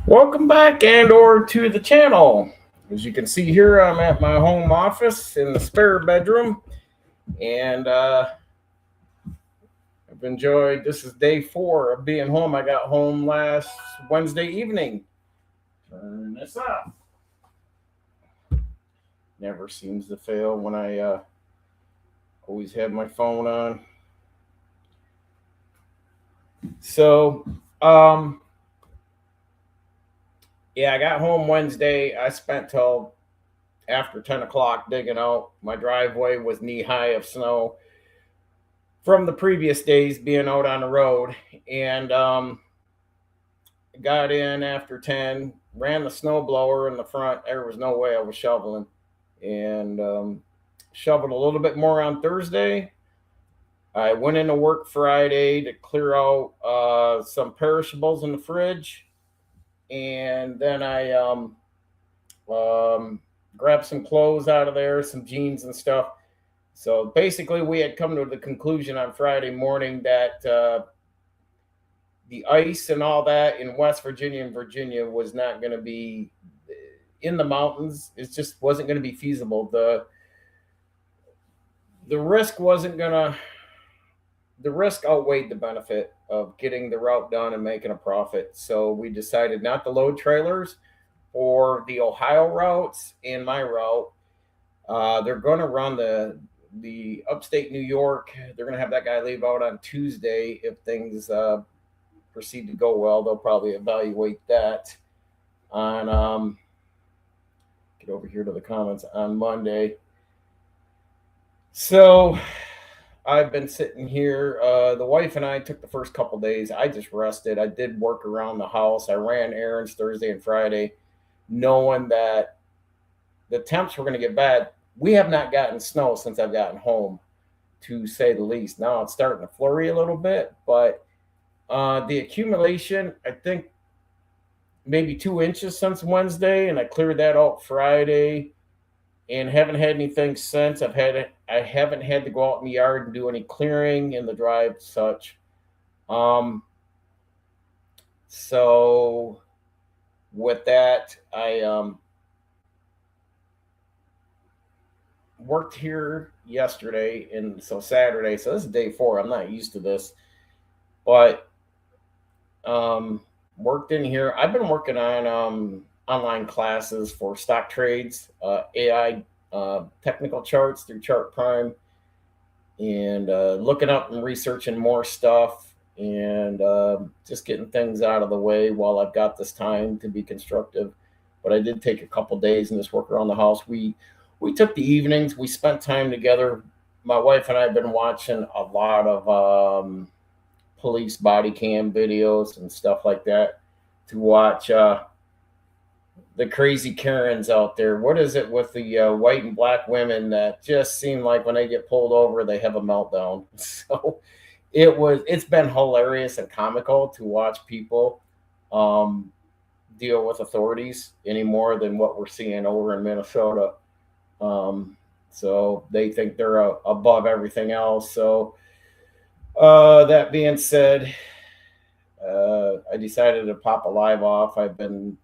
Welcome back and or to the channel. As you can see here, I'm at my home office in the spare bedroom, and I've enjoyed. This is day 4 of being home. I got home last Wednesday evening. Turn this up. Never seems to fail when I always have my phone on. So, yeah, I got home Wednesday. I spent till after 10 o'clock digging out. My driveway was knee high of snow from the previous days being out on the road, and got in after 10, ran the snow blower in the front. There was no way I was shoveling, and shoveled a little bit more on Thursday. I went into work Friday to clear out some perishables in the fridge, and then I grabbed some clothes out of there, some jeans and stuff. So basically, we had come to the conclusion on Friday morning that the ice and all that in West Virginia and Virginia was not going to be in the mountains. It just wasn't going to be feasible. The risk wasn't going to. The risk outweighed the benefit of getting the route done and making a profit. So we decided not to load trailers for the Ohio routes and my route. They're going to run the upstate New York. They're going to have that guy leave out on Tuesday. If things proceed to go well, they'll probably evaluate that on get over here to the comments on Monday. So I've been sitting here. The wife and I took the first couple days. I just rested. I did work around the house. I ran errands Thursday and Friday, knowing that the temps were going to get bad. We have not gotten snow since I've gotten home, to say the least. Now it's starting to flurry a little bit, but the accumulation, I think maybe 2 inches since Wednesday, and I cleared that out Friday, and haven't had anything since. I haven't had to go out in the yard and do any clearing in the drive, such. So with that, I worked here yesterday, and so Saturday. So this is day 4. I'm not used to this, but worked in here. I've been working on online classes for stock trades, AI technical charts through Chart Prime, and looking up and researching more stuff, and just getting things out of the way while I've got this time to be constructive. But I did take a couple days and just work around the house. We took the evenings. We spent time together. My wife and I have been watching a lot of police body cam videos and stuff like that to watch the crazy Karens out there. What is it with the white and black women that just seem like when they get pulled over, they have a meltdown? So it's been hilarious and comical to watch people deal with authorities any more than what we're seeing over in Minnesota. So they think they're above everything else. So that being said, I decided to pop a live off. I've been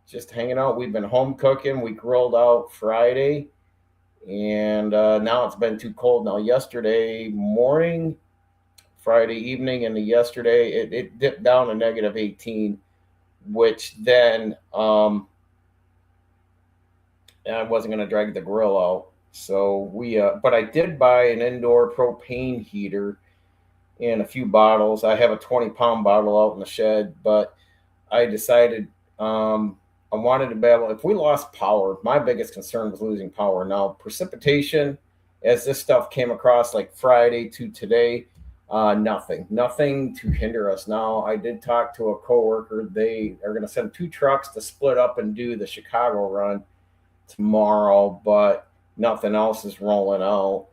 just hanging out. We've been home cooking. We grilled out Friday, and now it's been too cold. Now yesterday morning, Friday evening, and yesterday it dipped down to negative 18, which then I wasn't going to drag the grill out. So but I did buy an indoor propane heater and a few bottles. I have a 20-pound bottle out in the shed, but I decided I wanted to be able, if we lost power, my biggest concern was losing power. Now, precipitation, as this stuff came across like Friday to today, nothing to hinder us. Now, I did talk to a coworker. They are going to send 2 trucks to split up and do the Chicago run tomorrow, but nothing else is rolling out.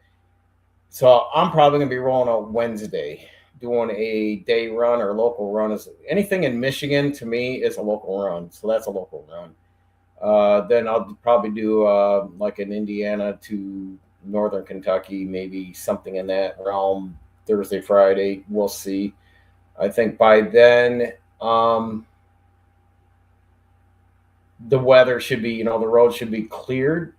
So I'm probably going to be rolling out Wednesday, doing a day run or local run. Is anything in Michigan to me is a local run, so that's a local run. Then I'll probably do like an Indiana to Northern Kentucky, maybe something in that realm. Thursday, Friday, we'll see. I think by then the weather should be, the road should be cleared.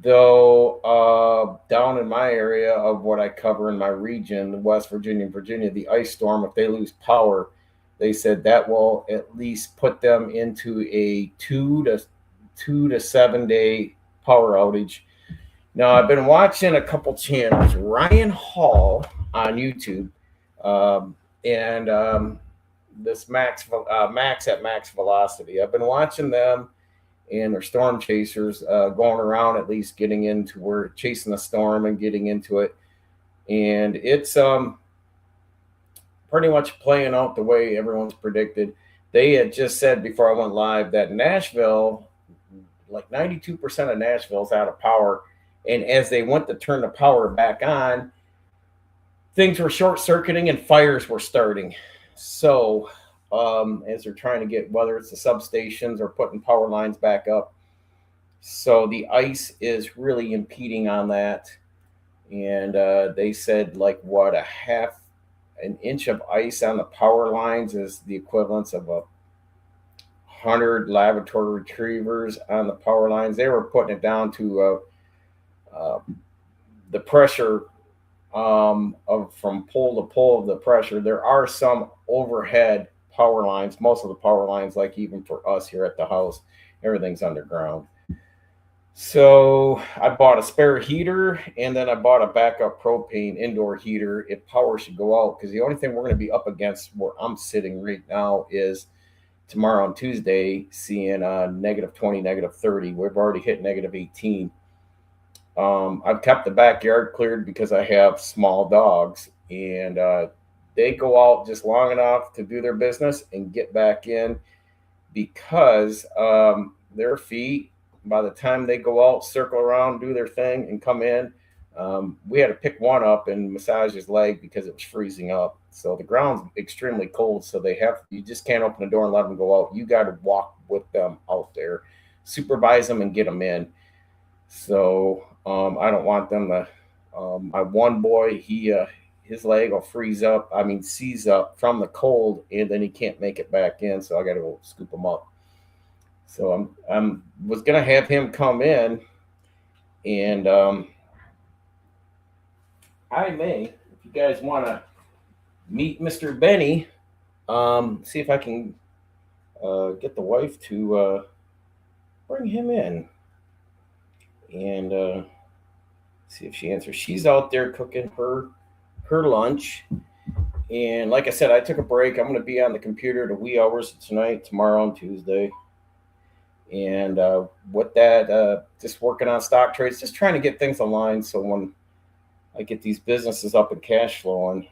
Though down in my area of what I cover in my region, West Virginia and Virginia, the ice storm, if they lose power, they said that will at least put them into a 2 to 7 day power outage. Now I've been watching a couple channels, Ryan Hall on YouTube, and this Max at Max Velocity. I've been watching them and their storm chasers going around, at least getting into where chasing the storm and getting into it, and it's pretty much playing out the way everyone's predicted. They had just said before I went live that Nashville, like 92% of Nashville's out of power, and as they went to turn the power back on, things were short circuiting and fires were starting. So as they're trying to get, whether it's the substations or putting power lines back up, so the ice is really impeding on that. And they said like what, an inch of ice on the power lines is the equivalence of 100 laboratory retrievers on the power lines. They were putting it down to the pressure of from pole to pole of the pressure. There are some overhead power lines. Most of the power lines, like even for us here at the house, everything's underground. So I bought a spare heater, and then I bought a backup propane indoor heater if power should go out, because the only thing we're going to be up against where I'm sitting right now is tomorrow on Tuesday seeing -20, -30. We've already hit -18. I've kept the backyard cleared because I have small dogs, and they go out just long enough to do their business and get back in, because their feet, by the time they go out, circle around, do their thing, and come in, we had to pick one up and massage his leg because it was freezing up. So the ground's extremely cold. So you just can't open the door and let them go out. You got to walk with them out there, supervise them, and get them in. So I don't want them to. My one boy, his leg will seize up from the cold, and then he can't make it back in. So I got to go scoop him up. So I'm was gonna have him come in, and I may, if you guys want to meet Mr. Benny, see if I can get the wife to bring him in, and see if she answers. She's out there cooking her lunch. And like I said, I took a break. I'm going to be on the computer the wee hours of tonight, tomorrow, and Tuesday. And with that, just working on stock trades, just trying to get things aligned so when I get these businesses up and cash flowing.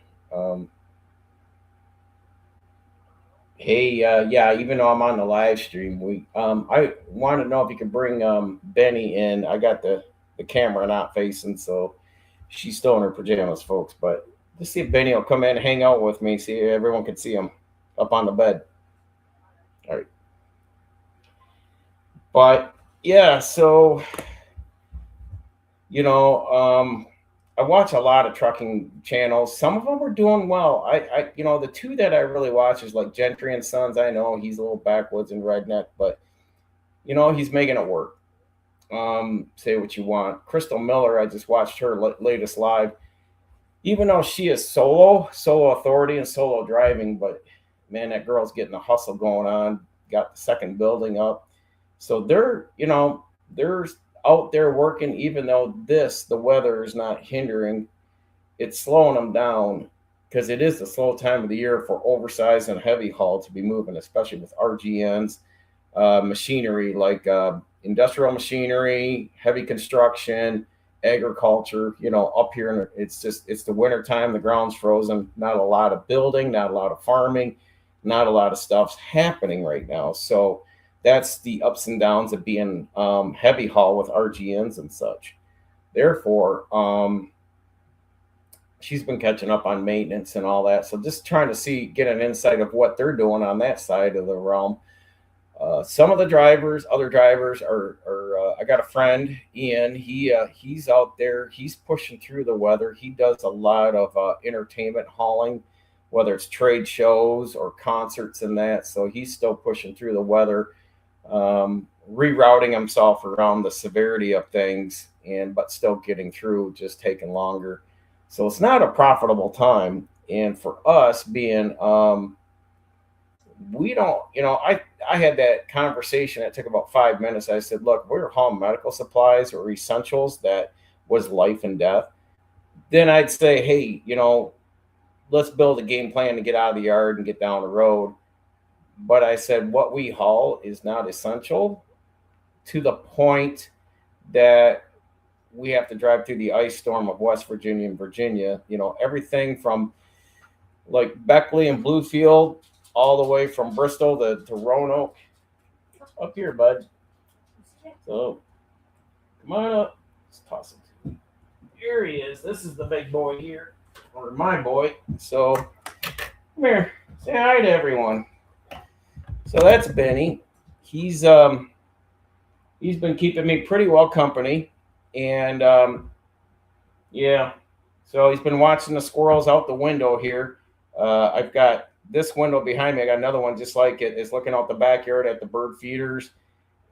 Hey, yeah, even though I'm on the live stream, I want to know if you can bring Benny in. I got the camera not facing, so she's still in her pajamas, folks. But let's see if Benny will come in and hang out with me, see if everyone can see him up on the bed. All right. But yeah, so I watch a lot of trucking channels. Some of them are doing well. The two that I really watch is like Gentry and Sons. I know he's a little backwoods and redneck, but he's making it work. Say what you want. Crystal Miller, I just watched her latest live. Even though she is solo authority and solo driving, but man, that girl's getting a hustle going on. Got the second building up. So they're out there working, even though the weather is not hindering. It's slowing them down because it is the slow time of the year for oversized and heavy haul to be moving, especially with RGNs, machinery like industrial machinery, heavy construction, agriculture. Up here, it's the winter time. The ground's frozen. Not a lot of building, not a lot of farming, not a lot of stuff's happening right now. So that's the ups and downs of being heavy haul with RGNs and such. Therefore, she's been catching up on maintenance and all that. So just trying to get an insight of what they're doing on that side of the realm. Some of the other drivers are I got a friend, Ian. He's out there. He's pushing through the weather. He does a lot of entertainment hauling, whether it's trade shows or concerts and that. So he's still pushing through the weather. rerouting himself around the severity of things, and but still getting through, just taking longer. So it's not a profitable time. And for us being, we don't, I had that conversation. It took about 5 minutes. I said, look, we're hauling medical supplies or essentials that was life and death. Then I'd say, hey, let's build a game plan to get out of the yard and get down the road. But I said, what we haul is not essential to the point that we have to drive through the ice storm of West Virginia and Virginia. Everything from like Beckley and Bluefield all the way from Bristol to Roanoke. Up here, bud. So come on up. Let's toss it. Here he is. This is the big boy here, or my boy. So come here. Say hi to everyone. So that's Benny. He's been keeping me pretty well company, and yeah. So he's been watching the squirrels out the window here. I've got this window behind me. I got another one just like it. Is looking out the backyard at the bird feeders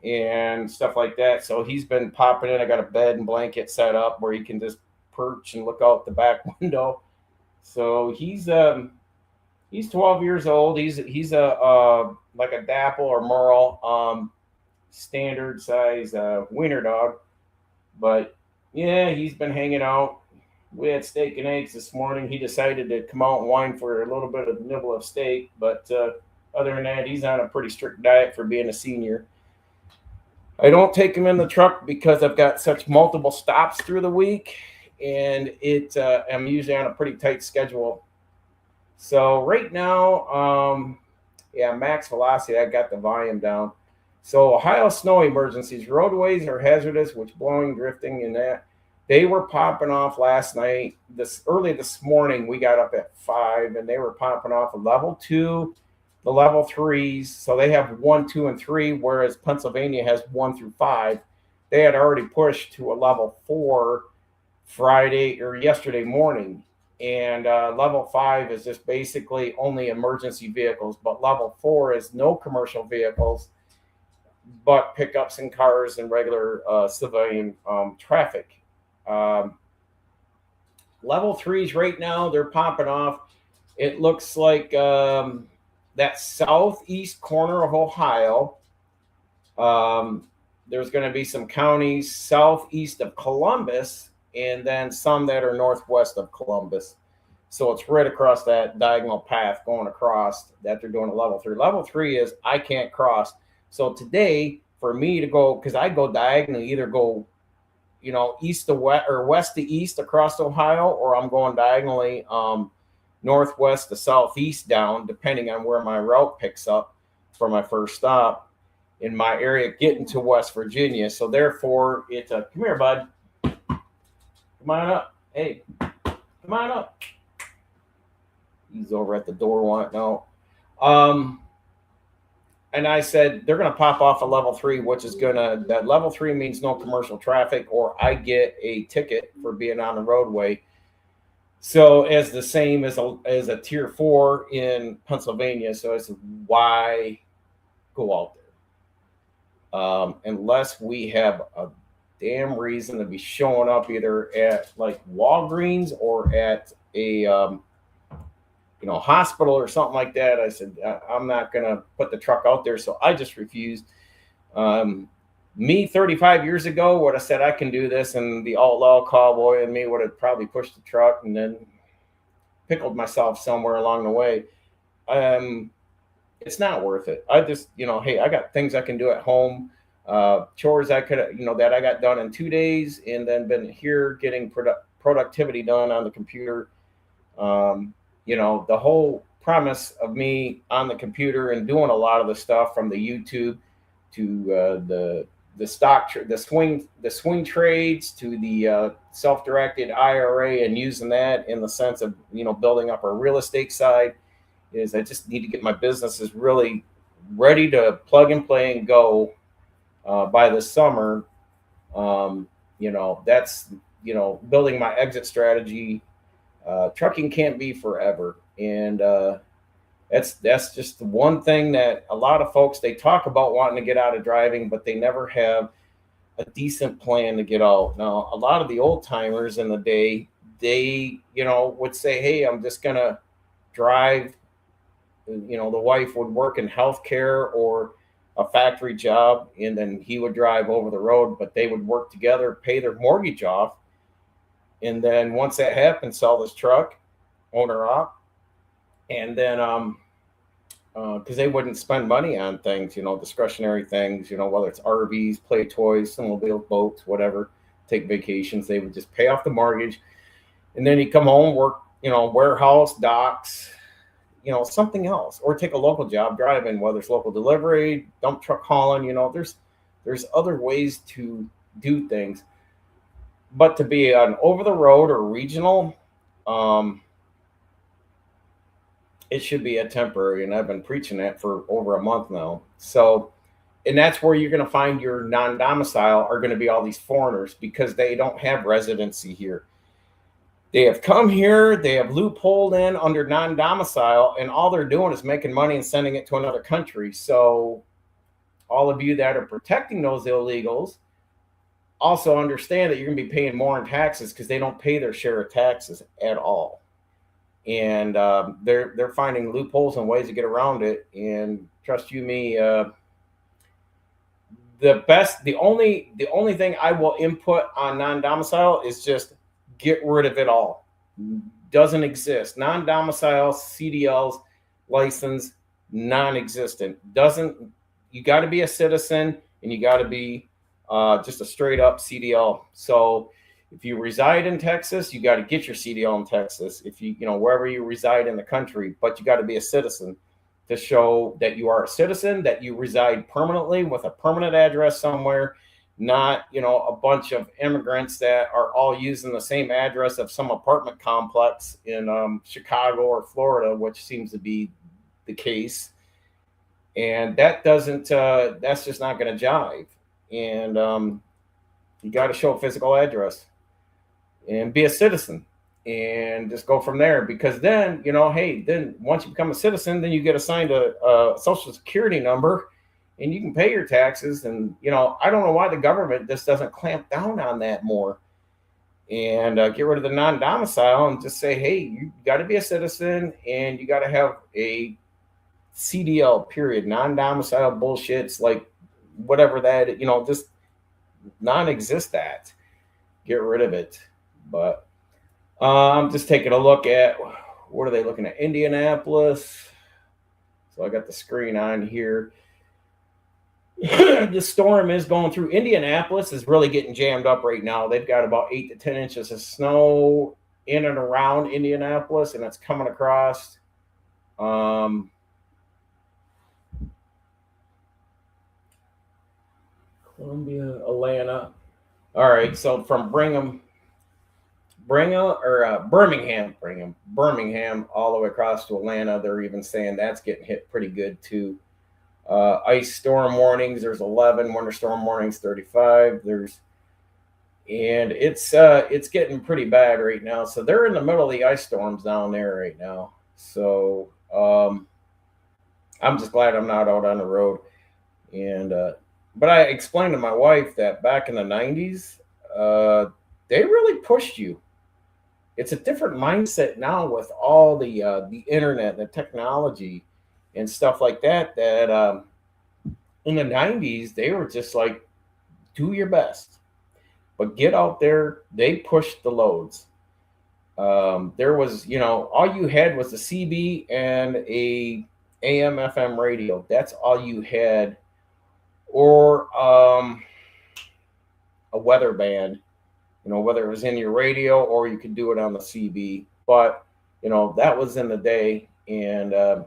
and stuff like that. So he's been popping in. I got a bed and blanket set up where he can just perch and look out the back window. So he's 12 years old. He's a like a dapple or merle, standard size wiener dog. But yeah, he's been hanging out. We had steak and eggs this morning. He decided to come out and whine for a little bit of nibble of steak, but other than that, he's on a pretty strict diet for being a senior. I don't take him in the truck because I've got such multiple stops through the week, and I'm usually on a pretty tight schedule. So right now, yeah, max velocity, I got the volume down. So Ohio snow emergencies, roadways are hazardous, which blowing, drifting, and that. They were popping off last night. Early this morning, we got up at 5, and they were popping off a level 2, the level 3s. So they have 1, 2, and 3, whereas Pennsylvania has 1 through 5. They had already pushed to a level 4 Friday or yesterday morning. And level 5 is just basically only emergency vehicles, but level 4 is no commercial vehicles, but pickups and cars and regular civilian traffic. Um, Level 3s right now, they're popping off. It looks like that southeast corner of Ohio. There's going to be some counties southeast of Columbus, and then some that are northwest of Columbus. So it's right across that diagonal path going across that they're doing a level 3. Level 3 is I can't cross. So today, for me to go, because I go diagonally, either go, east to west or west to east across Ohio, or I'm going diagonally northwest to southeast down, depending on where my route picks up for my first stop in my area getting to West Virginia. So therefore, it's a come here, bud. Come on up. Hey, come on up. He's over at the door wanting out. And I said they're going to pop off a level 3, which is that level 3 means no commercial traffic, or I get a ticket for being on the roadway. So as the same as a tier 4 in Pennsylvania. So I said, why go out there unless we have a damn reason to be showing up either at like Walgreens or at a hospital or something like that. I said, I'm not going to put the truck out there. So I just refused. Me 35 years ago would have said, I can do this. And the outlaw cowboy and me would have probably pushed the truck and then pickled myself somewhere along the way. It's not worth it. I just, hey, I got things I can do at home, chores I could, that I got done in 2 days, and then been here getting productivity done on the computer. The whole premise of me on the computer and doing a lot of the stuff from the YouTube to the swing trades to the self-directed IRA, and using that in the sense of building up our real estate side, is I just need to get my businesses really ready to plug and play and go by the summer. That's building my exit strategy. Trucking can't be forever, and That's just the one thing that a lot of folks, they talk about wanting to get out of driving, but they never have a decent plan to get out. Now, a lot of the old timers in the day, they, would say, "Hey, I'm just gonna drive." The wife would work in healthcare or a factory job, and then he would drive over the road. But they would work together, pay their mortgage off, and then once that happened, sell this truck, owner op, and then because they wouldn't spend money on things, discretionary things, whether it's RVs, play toys, snowmobile, boats, whatever, take vacations. They would just pay off the mortgage, and then he'd come home, work, warehouse, docks, something else, or take a local job driving, whether it's local delivery, dump truck hauling. There's other ways to do things, but to be an over the road or regional, um, it should be a temporary, and I've been preaching that for over a month now. So, and that's where you're going to find your non-domicile are going to be all these foreigners, because they don't have residency here. They have come here, they have loopholed in under non-domicile, and all they're doing is making money and sending it to another country. So all of you that are protecting those illegals also understand that you're going to be paying more in taxes, because they don't pay their share of taxes at all. And they're finding loopholes and ways to get around it. And trust you me, the only thing I will input on non-domicile is just get rid of it all. Doesn't exist. Non-domicile CDLs license, non-existent. Doesn't. You got to be a citizen, and you got to be just a straight up CDL. So if you reside in Texas, you got to get your CDL in Texas. If wherever you reside in the country, but you got to be a citizen to show that you are a citizen, that you reside permanently with a permanent address somewhere, not, a bunch of immigrants that are all using the same address of some apartment complex in Chicago or Florida, which seems to be the case. And that doesn't, that's just not going to jive. And you got to show a physical address and be a citizen, and just go from there. Because then, hey, then once you become a citizen, then you get assigned a social security number, and you can pay your taxes. And, I don't know why the government just doesn't clamp down on that more, and get rid of the non-domicile and just say, hey, you got to be a citizen, and you got to have a CDL, period. Non-domicile bullshits, like whatever that, just non-exist that. Get rid of it. But I'm just taking a look at, what are they looking at? Indianapolis. So I got the screen on here. The storm is going through. Indianapolis is really getting jammed up right now. They've got about 8 to 10 inches of snow in and around Indianapolis, and it's coming across. Columbia, Atlanta. All right, so from Birmingham, all the way across to Atlanta, they're even saying that's getting hit pretty good too. Ice storm warnings, there's 11. Winter storm warnings, 35. And it's getting pretty bad right now. So they're in the middle of the ice storms down there right now. So I'm just glad I'm not out on the road. And but I explained to my wife that back in the 90s, they really pushed you. It's a different mindset now with all the internet, the technology, and stuff like that. That in the 90s, they were just like, do your best, but get out there. They pushed the loads. There was, all you had was a CB and a AM FM radio. That's all you had, or a weather band. Whether it was in your radio or you could do it on the CB. But that was in the day, and yeah,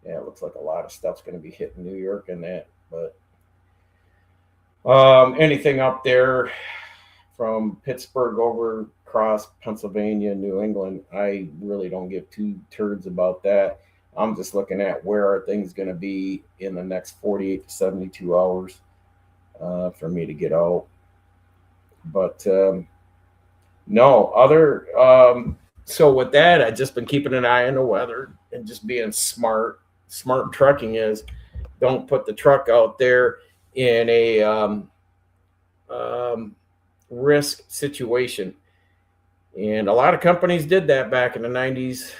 it looks like a lot of stuff's going to be hitting New York and that. But anything up there from Pittsburgh over across Pennsylvania, New England, I really don't give two turds about that. I'm just looking at where are things going to be in the next 48 to 72 hours for me to get out. But no, other So with that, I've just been keeping an eye on the weather and just being smart. Smart trucking is don't put the truck out there in a um, risk situation. And a lot of companies did that back in the 90s.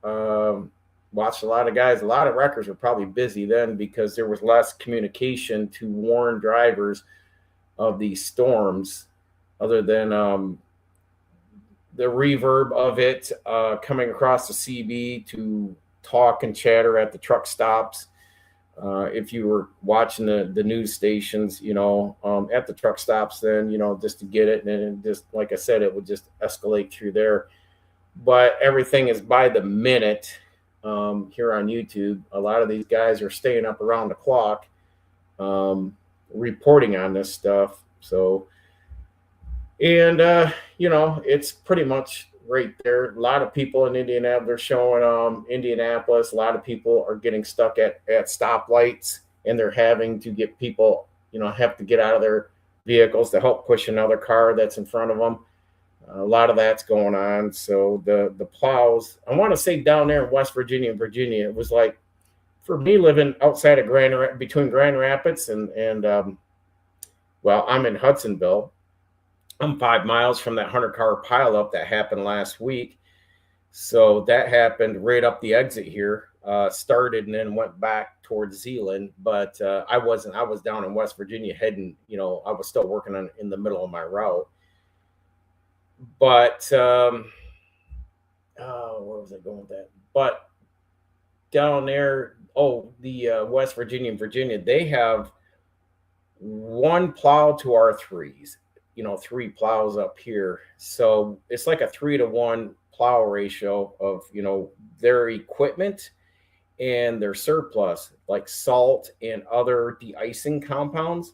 Um, Watched a lot of guys, a lot of wreckers were probably busy then because there was less communication to warn drivers of these storms other than the reverb of it coming across the CB to talk and chatter at the truck stops. If you were watching the news stations, at the truck stops, then, just to get it. And then just, like I said, it would just escalate through there. But everything is by the minute here on YouTube. A lot of these guys are staying up around the clock reporting on this stuff. So, and, it's pretty much right there. A lot of people in Indianapolis, they're showing Indianapolis. A lot of people are getting stuck at stoplights, and they're having to get people, have to get out of their vehicles to help push another car that's in front of them. A lot of that's going on. So the plows, I want to say down there in West Virginia and Virginia, it was like, for me living outside of between Grand Rapids and well, I'm in Hudsonville. I'm 5 miles from that 100-car pileup that happened last week. So that happened right up the exit here, started and then went back towards Zeeland. But I wasn't. I was down in West Virginia heading, I was still working on in the middle of my route. But where was I going with that? But down there, the West Virginia and Virginia, they have one plow to our threes. 3 plows up here. So it's like a 3-to-1 plow ratio of, their equipment and their surplus, like salt and other de-icing compounds.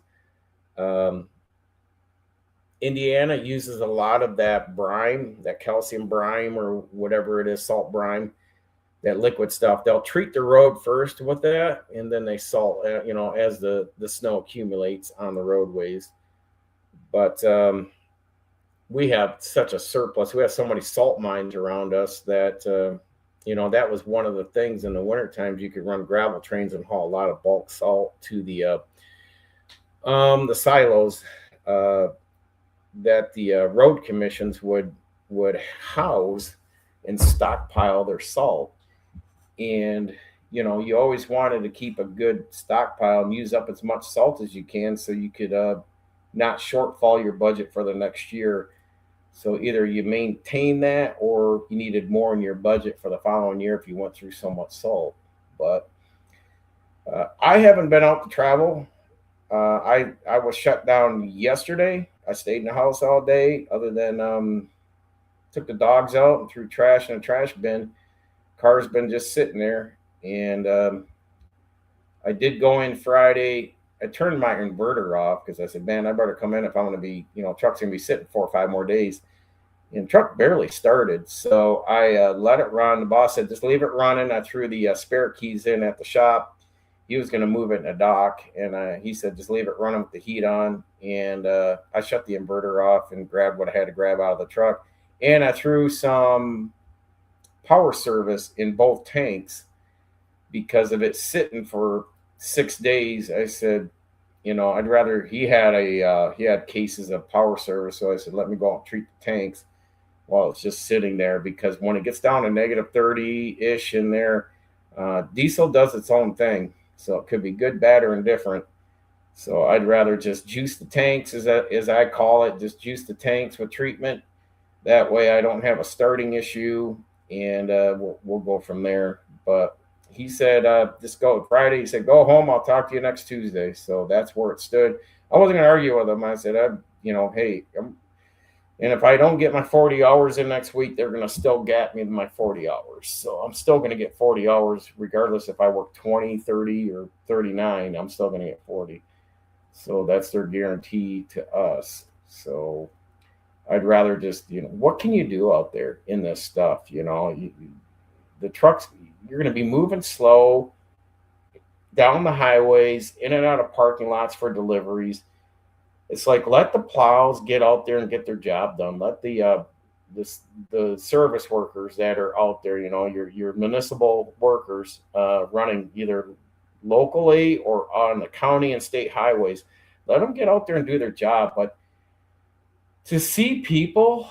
Indiana uses a lot of that brine, that calcium brine or whatever it is, salt brine, that liquid stuff. They'll treat the road first with that, and then they salt, as the snow accumulates on the roadways. But we have such a surplus. We have so many salt mines around us that, that was one of the things in the winter times. You could run gravel trains and haul a lot of bulk salt to the silos that the road commissions would house and stockpile their salt. And, you always wanted to keep a good stockpile and use up as much salt as you can so you could not shortfall your budget for the next year. So either you maintain that or you needed more in your budget for the following year if you went through so much salt. But I haven't been out to travel. I was shut down yesterday. I stayed in the house all day, other than took the dogs out and threw trash in a trash bin. Car's been just sitting there. And I did go in Friday. I turned my inverter off because I said, man, I better come in if I'm going to be, truck's going to be sitting 4 or 5 more days. And truck barely started. So I let it run. The boss said, just leave it running. I threw the spare keys in at the shop. He was going to move it in a dock. And he said, just leave it running with the heat on. And I shut the inverter off and grabbed what I had to grab out of the truck. And I threw some power service in both tanks because of it sitting for 6 days. I said, I'd rather, he had cases of power service. So I said, let me go out and treat the tanks while it's just sitting there, because when it gets down to negative 30-ish in there, diesel does its own thing. So it could be good, bad, or indifferent. So I'd rather just juice the tanks, as I call it, just juice the tanks with treatment. That way I don't have a starting issue, and we'll go from there. But he said, just go Friday. He said, go home. I'll talk to you next Tuesday. So that's where it stood. I wasn't going to argue with him. I said, hey, and if I don't get my 40 hours in next week, they're going to still gap me my 40 hours. So I'm still going to get 40 hours regardless if I work 20, 30, or 39. I'm still going to get 40. So that's their guarantee to us. So I'd rather just, what can you do out there in this stuff? The trucks, you're going to be moving slow down the highways, in and out of parking lots for deliveries. It's like, let the plows get out there and get their job done. Let the this the service workers that are out there, your municipal workers running either locally or on the county and state highways. Let them get out there and do their job. But to see people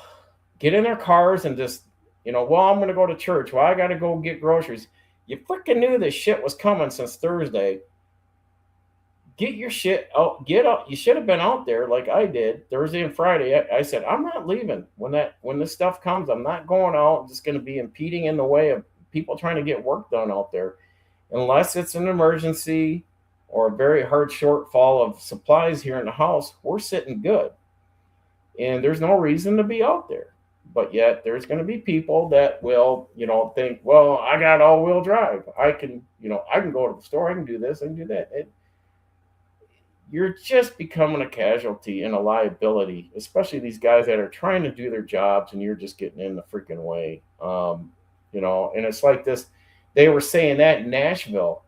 get in their cars and just, well, I'm going to go to church. Well, I got to go get groceries. You freaking knew this shit was coming since Thursday. Get your shit out. Get out. You should have been out there like I did Thursday and Friday. I said I'm not leaving when this stuff comes. I'm not going out. I'm just going to be impeding in the way of people trying to get work done out there, unless it's an emergency or a very hard shortfall of supplies here in the house. We're sitting good, and there's no reason to be out there. But yet there's going to be people that will, think, well, I got all-wheel drive. I can go to the store. I can do this. I can do that. You're just becoming a casualty and a liability, especially these guys that are trying to do their jobs, and you're just getting in the freaking way. And it's like this. They were saying that in Nashville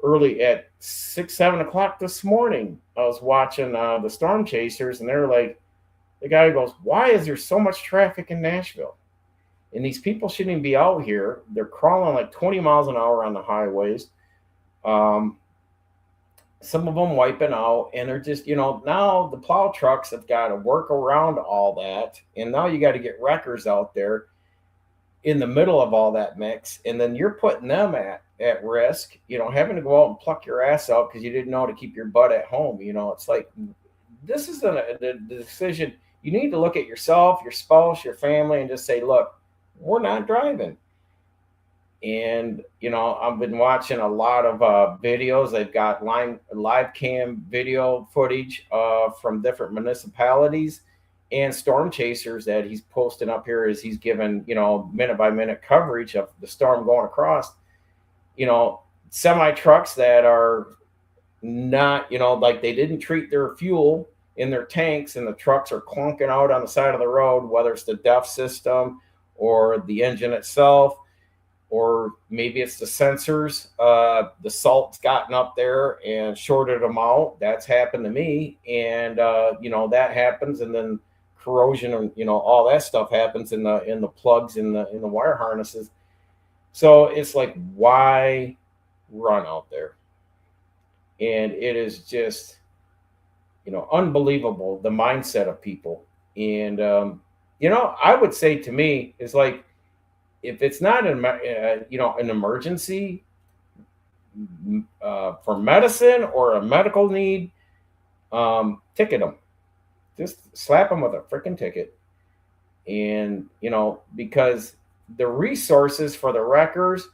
early at 6, 7 o'clock this morning. I was watching the Storm Chasers, and they're like, the guy goes, why is there so much traffic in Nashville? And these people shouldn't even be out here. They're crawling like 20 miles an hour on the highways. Some of them wiping out, and they're just, now the plow trucks have got to work around all that. And now you got to get wreckers out there in the middle of all that mix. And then you're putting them at risk, having to go out and pluck your ass out because you didn't know to keep your butt at home. It's like, this is the decision. You need to look at yourself, your spouse, your family, and just say, look, we're not driving. And, I've been watching a lot of videos. They've got live cam video footage from different municipalities and storm chasers that he's posting up here as he's given, minute by minute coverage of the storm going across. Semi trucks that are not, like they didn't treat their fuel in their tanks, and the trucks are clunking out on the side of the road, whether it's the DEF system or the engine itself, or maybe it's the sensors. The salt's gotten up there and shorted them out. That's happened to me. And, that happens. And then corrosion and, all that stuff happens in the plugs in the wire harnesses. So it's like, why run out there? And it is just, unbelievable, the mindset of people. And, I would say to me, it's like, if it's not an emergency for medicine or a medical need, ticket them. Just slap them with a freaking ticket. And, because the resources for the wreckers,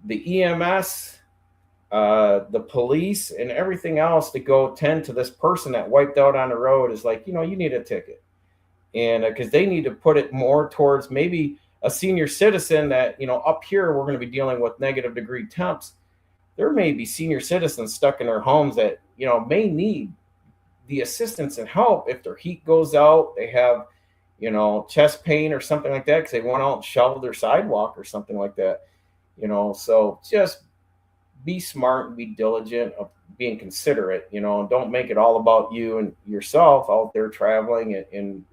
the EMS, the police, and everything else to go tend to this person that wiped out on the road is like, you need a ticket. And because they need to put it more towards maybe a senior citizen that, up here, we're going to be dealing with negative degree temps. There may be senior citizens stuck in their homes that, may need the assistance and help if their heat goes out. They have, chest pain or something like that because they went out and shoveled their sidewalk or something like that. So just be smart and be diligent of being considerate, and don't make it all about you and yourself out there traveling and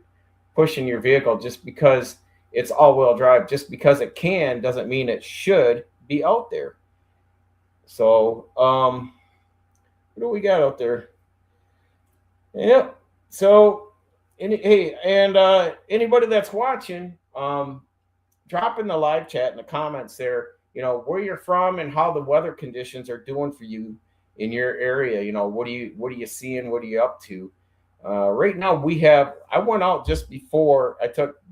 pushing your vehicle just because it's all-wheel drive. Just because it can doesn't mean it should be out there. So, what do we got out there? Yeah. So, anybody that's watching, drop in the live chat in the comments there, where you're from and how the weather conditions are doing for you in your area. What are you seeing? What are you up to? Right now I went out just before I took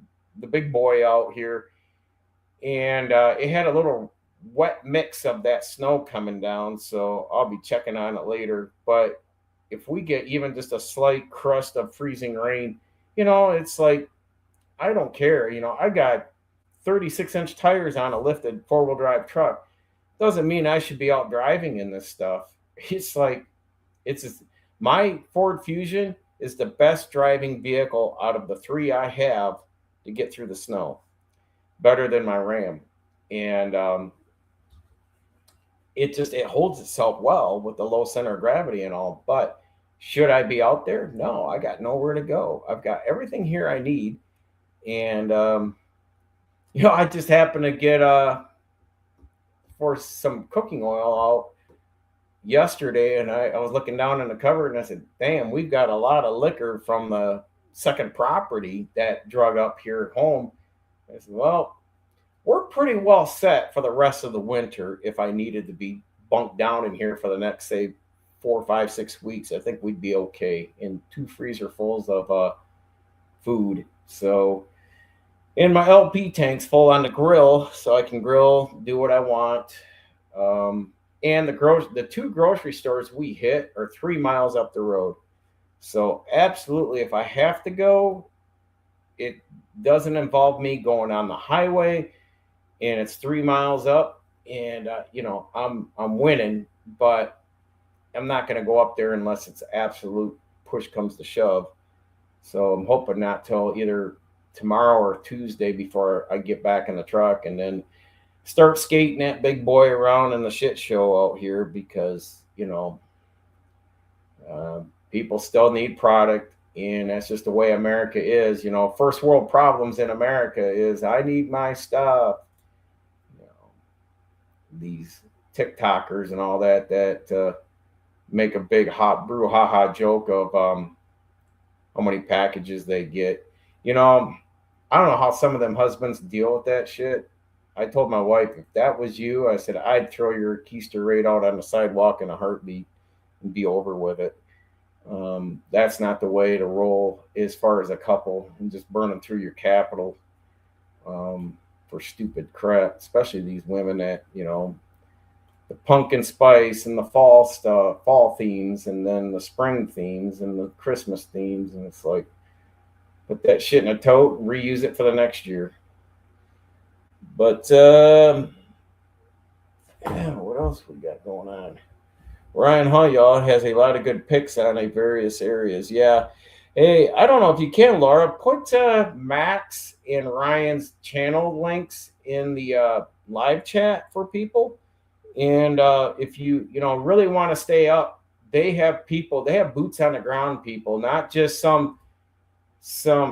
the big boy out here, and it had a little wet mix of that snow coming down, so I'll be checking on it later. But if we get even just a slight crust of freezing rain, it's like, I don't care. I got 36-inch tires on a lifted four-wheel drive truck. Doesn't mean I should be out driving in this stuff. It's like, my Ford Fusion is the best driving vehicle out of the three I have to get through the snow, better than my Ram. And it holds itself well with the low center of gravity and all. But should I be out there? No, I got nowhere to go. I've got everything here I need. And I just happened to get for some cooking oil out yesterday, and I was looking down in the cupboard, and I said, "Damn, we've got a lot of liquor from the second property that drug up here at home." I said, "Well, we're pretty well set for the rest of the winter. If I needed to be bunked down in here for the next, say, 4, 5, 6 weeks, I think we'd be okay." In 2 freezer fulls of food. So, and my LP tank's full on the grill, so I can grill, do what I want. And the two grocery stores we hit are 3 miles up the road. So absolutely, if I have to go, it doesn't involve me going on the highway, and it's 3 miles up, and I'm winning, but I'm not going to go up there unless it's absolute push comes to shove. So I'm hoping not till either tomorrow or Tuesday before I get back in the truck and then start skating that big boy around in the shit show out here, because people still need product, and that's just the way America is. First world problems in America is I need my stuff. You know, these TikTokers and all that make a big hot brouhaha joke of how many packages they get. I don't know how some of them husbands deal with that shit. I told my wife, if that was you, I said, I'd throw your keister right out on the sidewalk in a heartbeat and be over with it. That's not the way to roll as far as a couple, and just burning through your capital for stupid crap, especially these women that, the pumpkin spice and the fall stuff, fall themes, and then the spring themes and the Christmas themes. And it's like, put that shit in a tote and reuse it for the next year. But yeah, what else we got going on? Ryan Hull, y'all, has a lot of good picks on a various areas. Yeah. Hey, I don't know if you can, Laura, put Max and Ryan's channel links in the live chat for people. And if you really want to stay up, they have boots on the ground people, not just some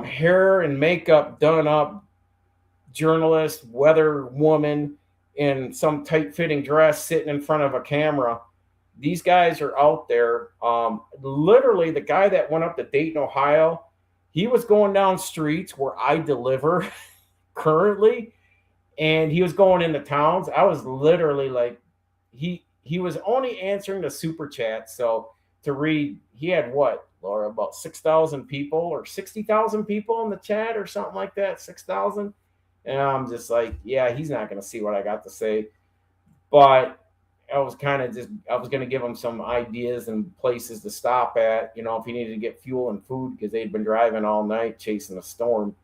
hair and makeup done up journalist, weather woman in some tight fitting dress sitting in front of a camera. These guys are out there. Literally, the guy that went up to Dayton, Ohio, he was going down streets where I deliver currently, and he was going into towns. I was literally like, he was only answering the super chat. So to read, he had what, Laura, about 6,000 people or 60,000 people in the chat or something like that, 6,000. And I'm just like, yeah, he's not going to see what I got to say. But I was going to give him some ideas and places to stop at, if he needed to get fuel and food, because they'd been driving all night chasing a storm.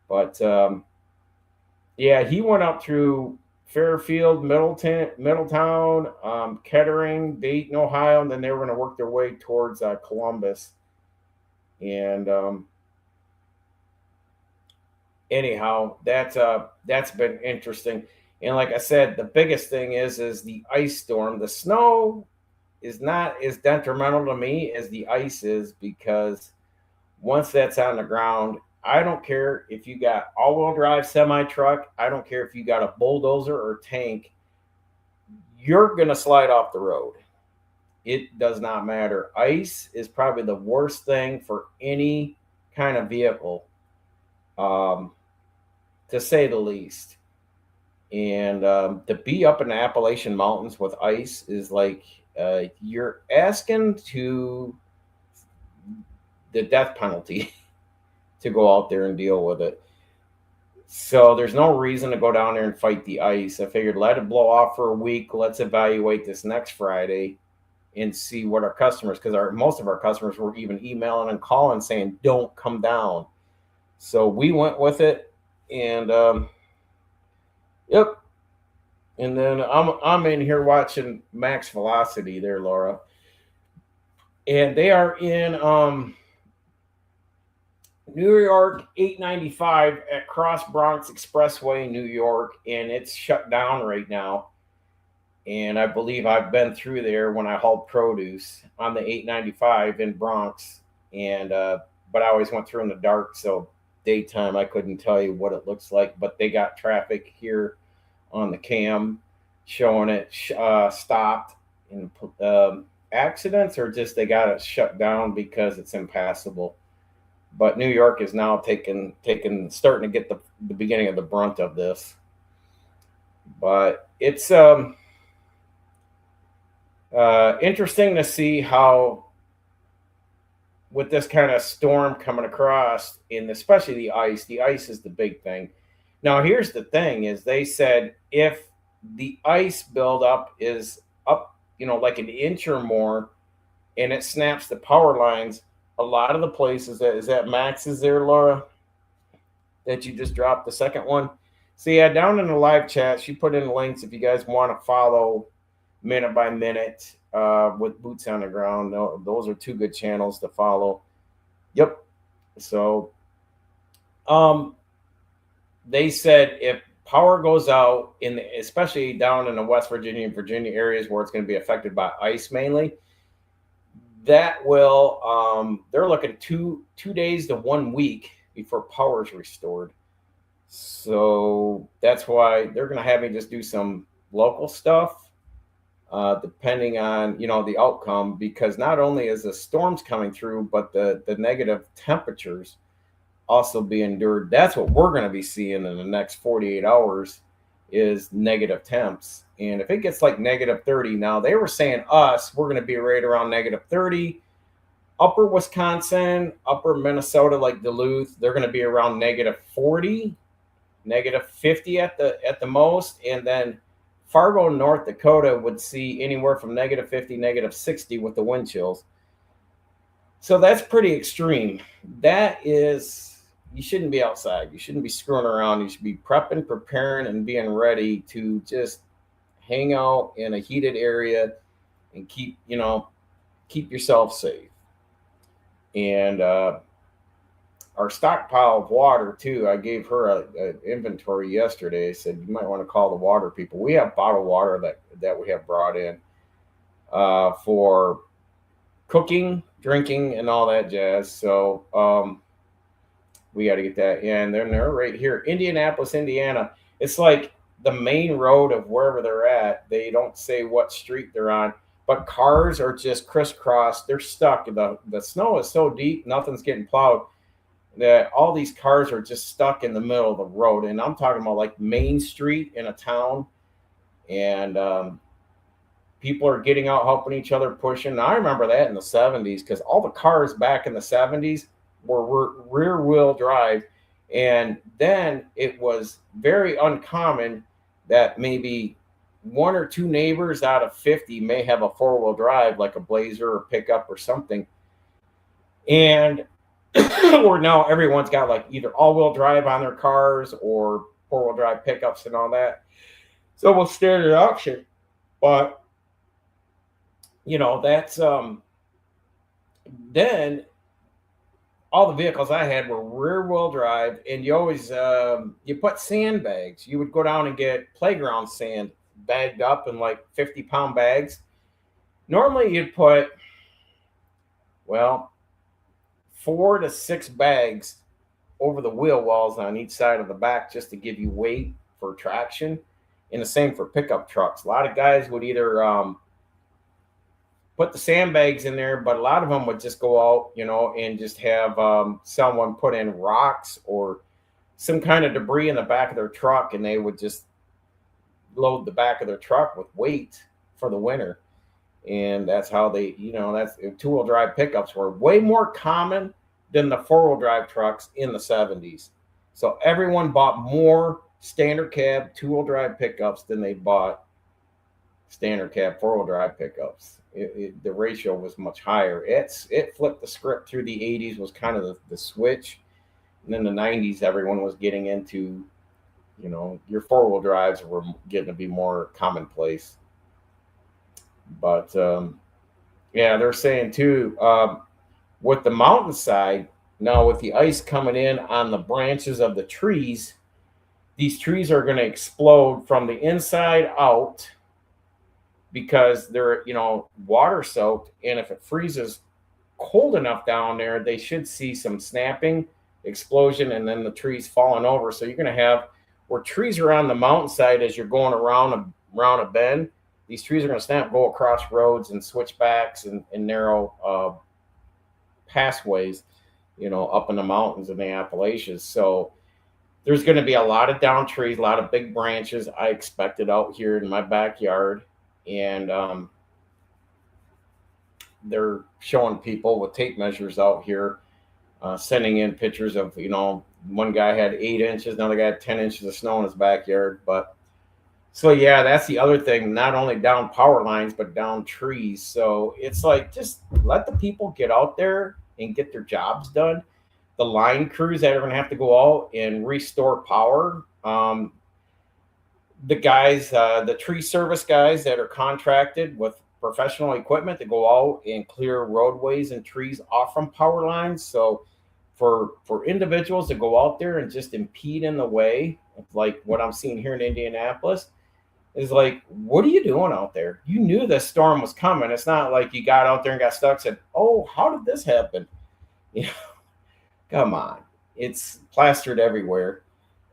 But yeah, he went up through Fairfield, Middletown, Kettering, Dayton, Ohio, and then they were going to work their way towards Columbus. And anyhow, that's been interesting. And like I said, the biggest thing is the ice storm. The snow is not as detrimental to me as the ice is, because once that's on the ground, I don't care if you got all-wheel drive semi-truck. I don't care if you got a bulldozer or tank. You're going to slide off the road. It does not matter. Ice is probably the worst thing for any kind of vehicle, to say the least. And to be up in the Appalachian Mountains with ice is like you're asking to the death penalty to go out there and deal with it. So there's no reason to go down there and fight the ice. I figured let it blow off for a week. Let's evaluate this next Friday and see what our customers, because most of our customers were even emailing and calling saying, don't come down. So we went with it, and yep. And then I'm in here watching Max Velocity there, Laura. And they are in New York 895 at Cross Bronx Expressway, New York, and it's shut down right now. And I believe I've been through there when I hauled produce on the 895 in Bronx, and but I always went through in the dark, so daytime, I couldn't tell you what it looks like, but they got traffic here on the cam showing it stopped in accidents, or just they got it shut down because it's impassable. But New York is now starting to get the beginning of the brunt of this. But it's interesting to see how, with this kind of storm coming across, and especially the ice is the big thing. Now, here's the thing: is they said if the ice buildup is up, like an inch or more, and it snaps the power lines, a lot of the places that is that Max is there, Laura, that you just dropped the second one. So yeah, down in the live chat, she put in links if you guys want to follow minute by minute with boots on the ground. Those are two good channels to follow. Yep. So they said if power goes out especially down in the West Virginia and Virginia areas where it's going to be affected by ice mainly, that will they're looking at 2 days to 1 week before power is restored. So that's why they're going to have me just do some local stuff, depending on the outcome, because not only is the storms coming through, but the negative temperatures also be endured. That's what we're going to be seeing in the next 48 hours is negative temps. And if it gets like negative 30, now they were saying we're going to be right around negative 30. Upper Wisconsin, upper Minnesota, like Duluth, they're going to be around negative 40, negative 50 at the most. And then Fargo, North Dakota would see anywhere from negative 50, negative 60 with the wind chills. So that's pretty extreme. That is, you shouldn't be outside. You shouldn't be screwing around. You should be prepping, preparing, and being ready to just hang out in a heated area and keep yourself safe. And our stockpile of water too. I gave her an inventory yesterday. I said you might want to call the water people. We have bottled water that we have brought in for cooking, drinking, and all that jazz. So we got to get that. And then they're right here, Indianapolis, Indiana. It's like the main road of wherever they're at. They don't say what street they're on, but cars are just crisscrossed. They're stuck. The snow is so deep, nothing's getting plowed, that all these cars are just stuck in the middle of the road. And I'm talking about like Main Street in a town. And people are getting out, helping each other, pushing. Now, I remember that in the 70s, because all the cars back in the 70s were rear wheel drive. And then it was very uncommon that maybe one or two neighbors out of 50 may have a four-wheel drive, like a Blazer or pickup or something. And or now everyone's got like either all-wheel drive on their cars or four-wheel drive pickups and all that. It's almost standard option. But that's then all the vehicles I had were rear-wheel drive, and you always you put sandbags. You would go down and get playground sand bagged up in like 50-pound bags. Normally you'd put 4 to 6 bags over the wheel wells on each side of the back, just to give you weight for traction. And the same for pickup trucks. A lot of guys would either put the sandbags in there, but a lot of them would just go out, and just have someone put in rocks or some kind of debris in the back of their truck, and they would just load the back of their truck with weight for the winter. And that's how they, that's two-wheel drive pickups were way more common than the four-wheel drive trucks in the 70s. So everyone bought more standard cab two-wheel drive pickups than they bought standard cab four-wheel drive pickups. The ratio was much higher. It flipped the script through the 80s, was kind of the switch. And then the 90s, everyone was getting into, your four-wheel drives were getting to be more commonplace. But they're saying too, with the mountainside, now with the ice coming in on the branches of the trees, these trees are going to explode from the inside out, because they're, water soaked. And if it freezes cold enough down there, they should see some snapping explosion and then the trees falling over. So you're going to have where trees are on the mountainside as you're going around a bend. These trees are going to snap, go across roads and switchbacks and narrow pathways, up in the mountains in the Appalachians. So there's going to be a lot of down trees, a lot of big branches. I expected out here in my backyard, and they're showing people with tape measures out here, sending in pictures of, one guy had 8 inches, another guy had 10 inches of snow in his backyard. But so, yeah, that's the other thing, not only down power lines, but down trees. So it's like, just let the people get out there and get their jobs done. The line crews that are going to have to go out and restore power. The guys, the tree service guys that are contracted with professional equipment to go out and clear roadways and trees off from power lines. So for individuals to go out there and just impede in the way, like what I'm seeing here in Indianapolis, is like, what are you doing out there? You knew this storm was coming. It's not like you got out there and got stuck and said, oh, how did this happen? You know, come on. It's plastered everywhere.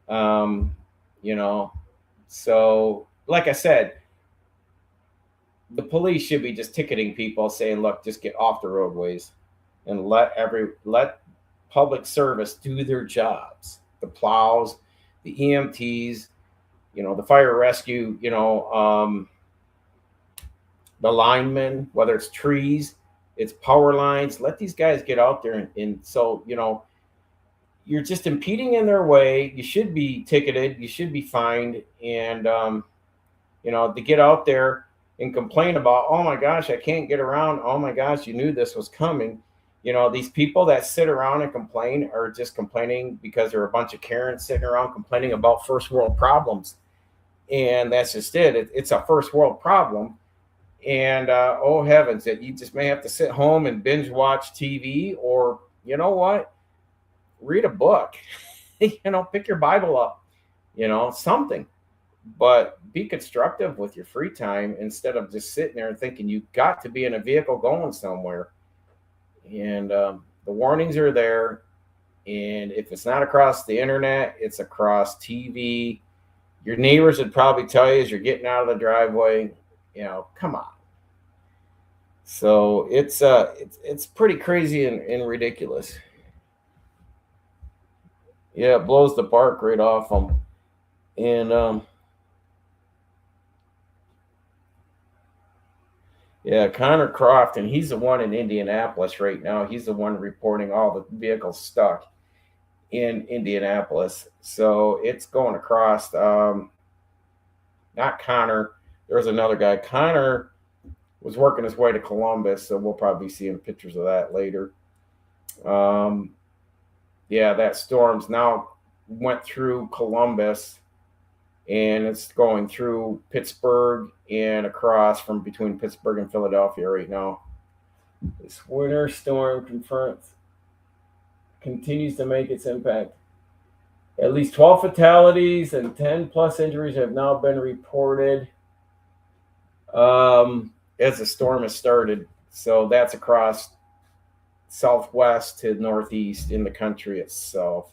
Um, you know, so like I said, the police should be just ticketing people, saying, look, just get off the roadways and let public service do their jobs. The plows, the EMTs, the fire rescue, the linemen, whether it's trees, it's power lines. Let these guys get out there, and so you're just impeding in their way. You should be ticketed. You should be fined, and to get out there and complain about, oh my gosh, I can't get around. Oh my gosh, you knew this was coming. These people that sit around and complain are just complaining because there are a bunch of Karens sitting around complaining about first world problems. And that's just it. It's a first world problem. And oh heavens, that you just may have to sit home and binge watch TV, or you know what? Read a book. Pick your Bible up, something. But be constructive with your free time instead of just sitting there and thinking you've got to be in a vehicle going somewhere. And the warnings are there. And if it's not across the internet, it's across TV. Your neighbors would probably tell you as you're getting out of the driveway, come on. So it's pretty crazy and ridiculous. Yeah, it blows the bark right off them. And yeah, Connor Croft, and he's the one in Indianapolis right now. He's the one reporting all the vehicles stuck in Indianapolis. So it's going across. Not Connor. There was another guy. Connor was working his way to Columbus, so we'll probably be seeing pictures of that later. Yeah, that storm's now went through Columbus, and it's going through Pittsburgh and across from between Pittsburgh and Philadelphia right now. This winter storm continues to make its impact. At least 12 fatalities and 10 plus injuries have now been reported as the storm has started. So that's across southwest to northeast in the country itself.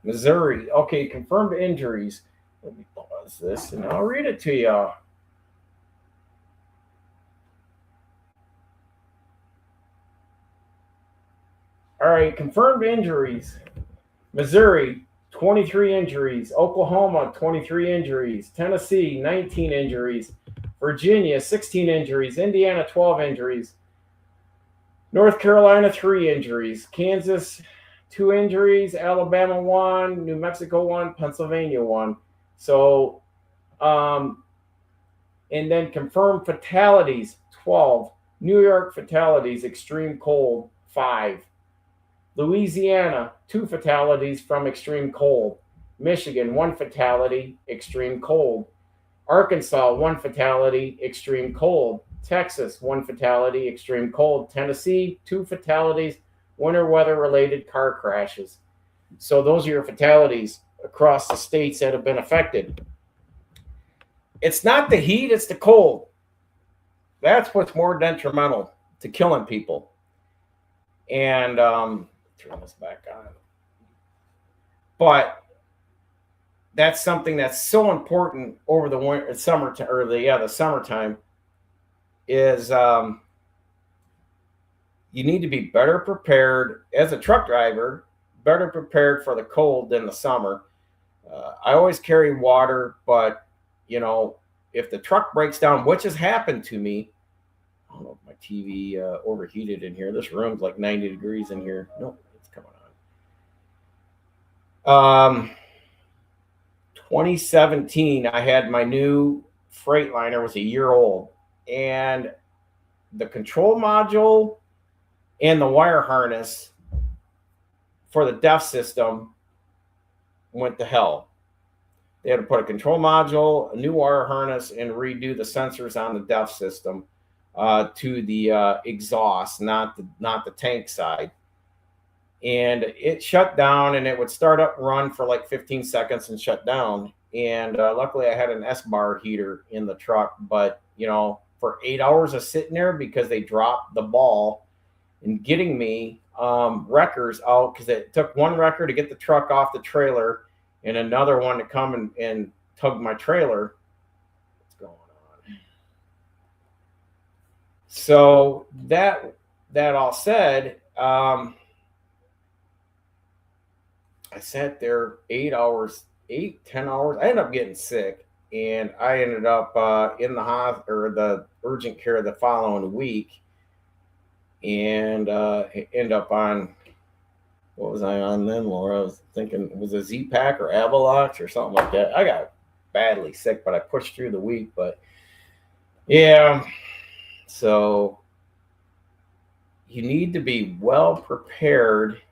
Missouri, okay, confirmed injuries. Let me pause this and I'll read it to you. All right, confirmed injuries. Missouri, 23 injuries. Oklahoma, 23 injuries. Tennessee, 19 injuries. Virginia, 16 injuries. Indiana, 12 injuries. North Carolina, 3 injuries. Kansas, 2 injuries. Alabama, 1. New Mexico, 1. Pennsylvania, 1. So, and then confirmed fatalities, 12. New York fatalities, extreme cold, 5. Louisiana, 2 fatalities from extreme cold. Michigan, 1 fatality, extreme cold. Arkansas, 1 fatality, extreme cold. Texas, 1 fatality, extreme cold. Tennessee, 2 fatalities, winter weather-related car crashes. So those are your fatalities across the states that have been affected. It's not the heat, it's the cold. That's what's more detrimental to killing people. And turn this back on. But that's something that's so important over the winter, summertime, or the summertime is you need to be better prepared as a truck driver, better prepared for the cold than the summer. I always carry water, but you know, if the truck breaks down, which has happened to me, I don't know if my TV overheated in here. This room's like 90 degrees in here. No, it's coming on. 2017, I had my new Freightliner, was a year old, and the control module and the wire harness for the DEF system went to hell. They had to put a control module, a new wire harness, and redo the sensors on the DEF system to the exhaust, not the tank side. And it shut down, and it would start up, run for like 15 seconds, and shut down. And luckily, I had an S.E.E heater in the truck, but you know, for 8 hours of sitting there because they dropped the ball in getting me wreckers out, because it took one wrecker to get the truck off the trailer and another one to come and tug my trailer. What's going on? So that all said, I sat there 8 hours, 10 hours. I ended up getting sick, and I ended up in the hospital or the urgent care the following week, and end up on, what was I on then, Laura? I was thinking it was a Z-Pack or Avalox or something like that. I got badly sick, but I pushed through the week. But yeah, so you need to be well prepared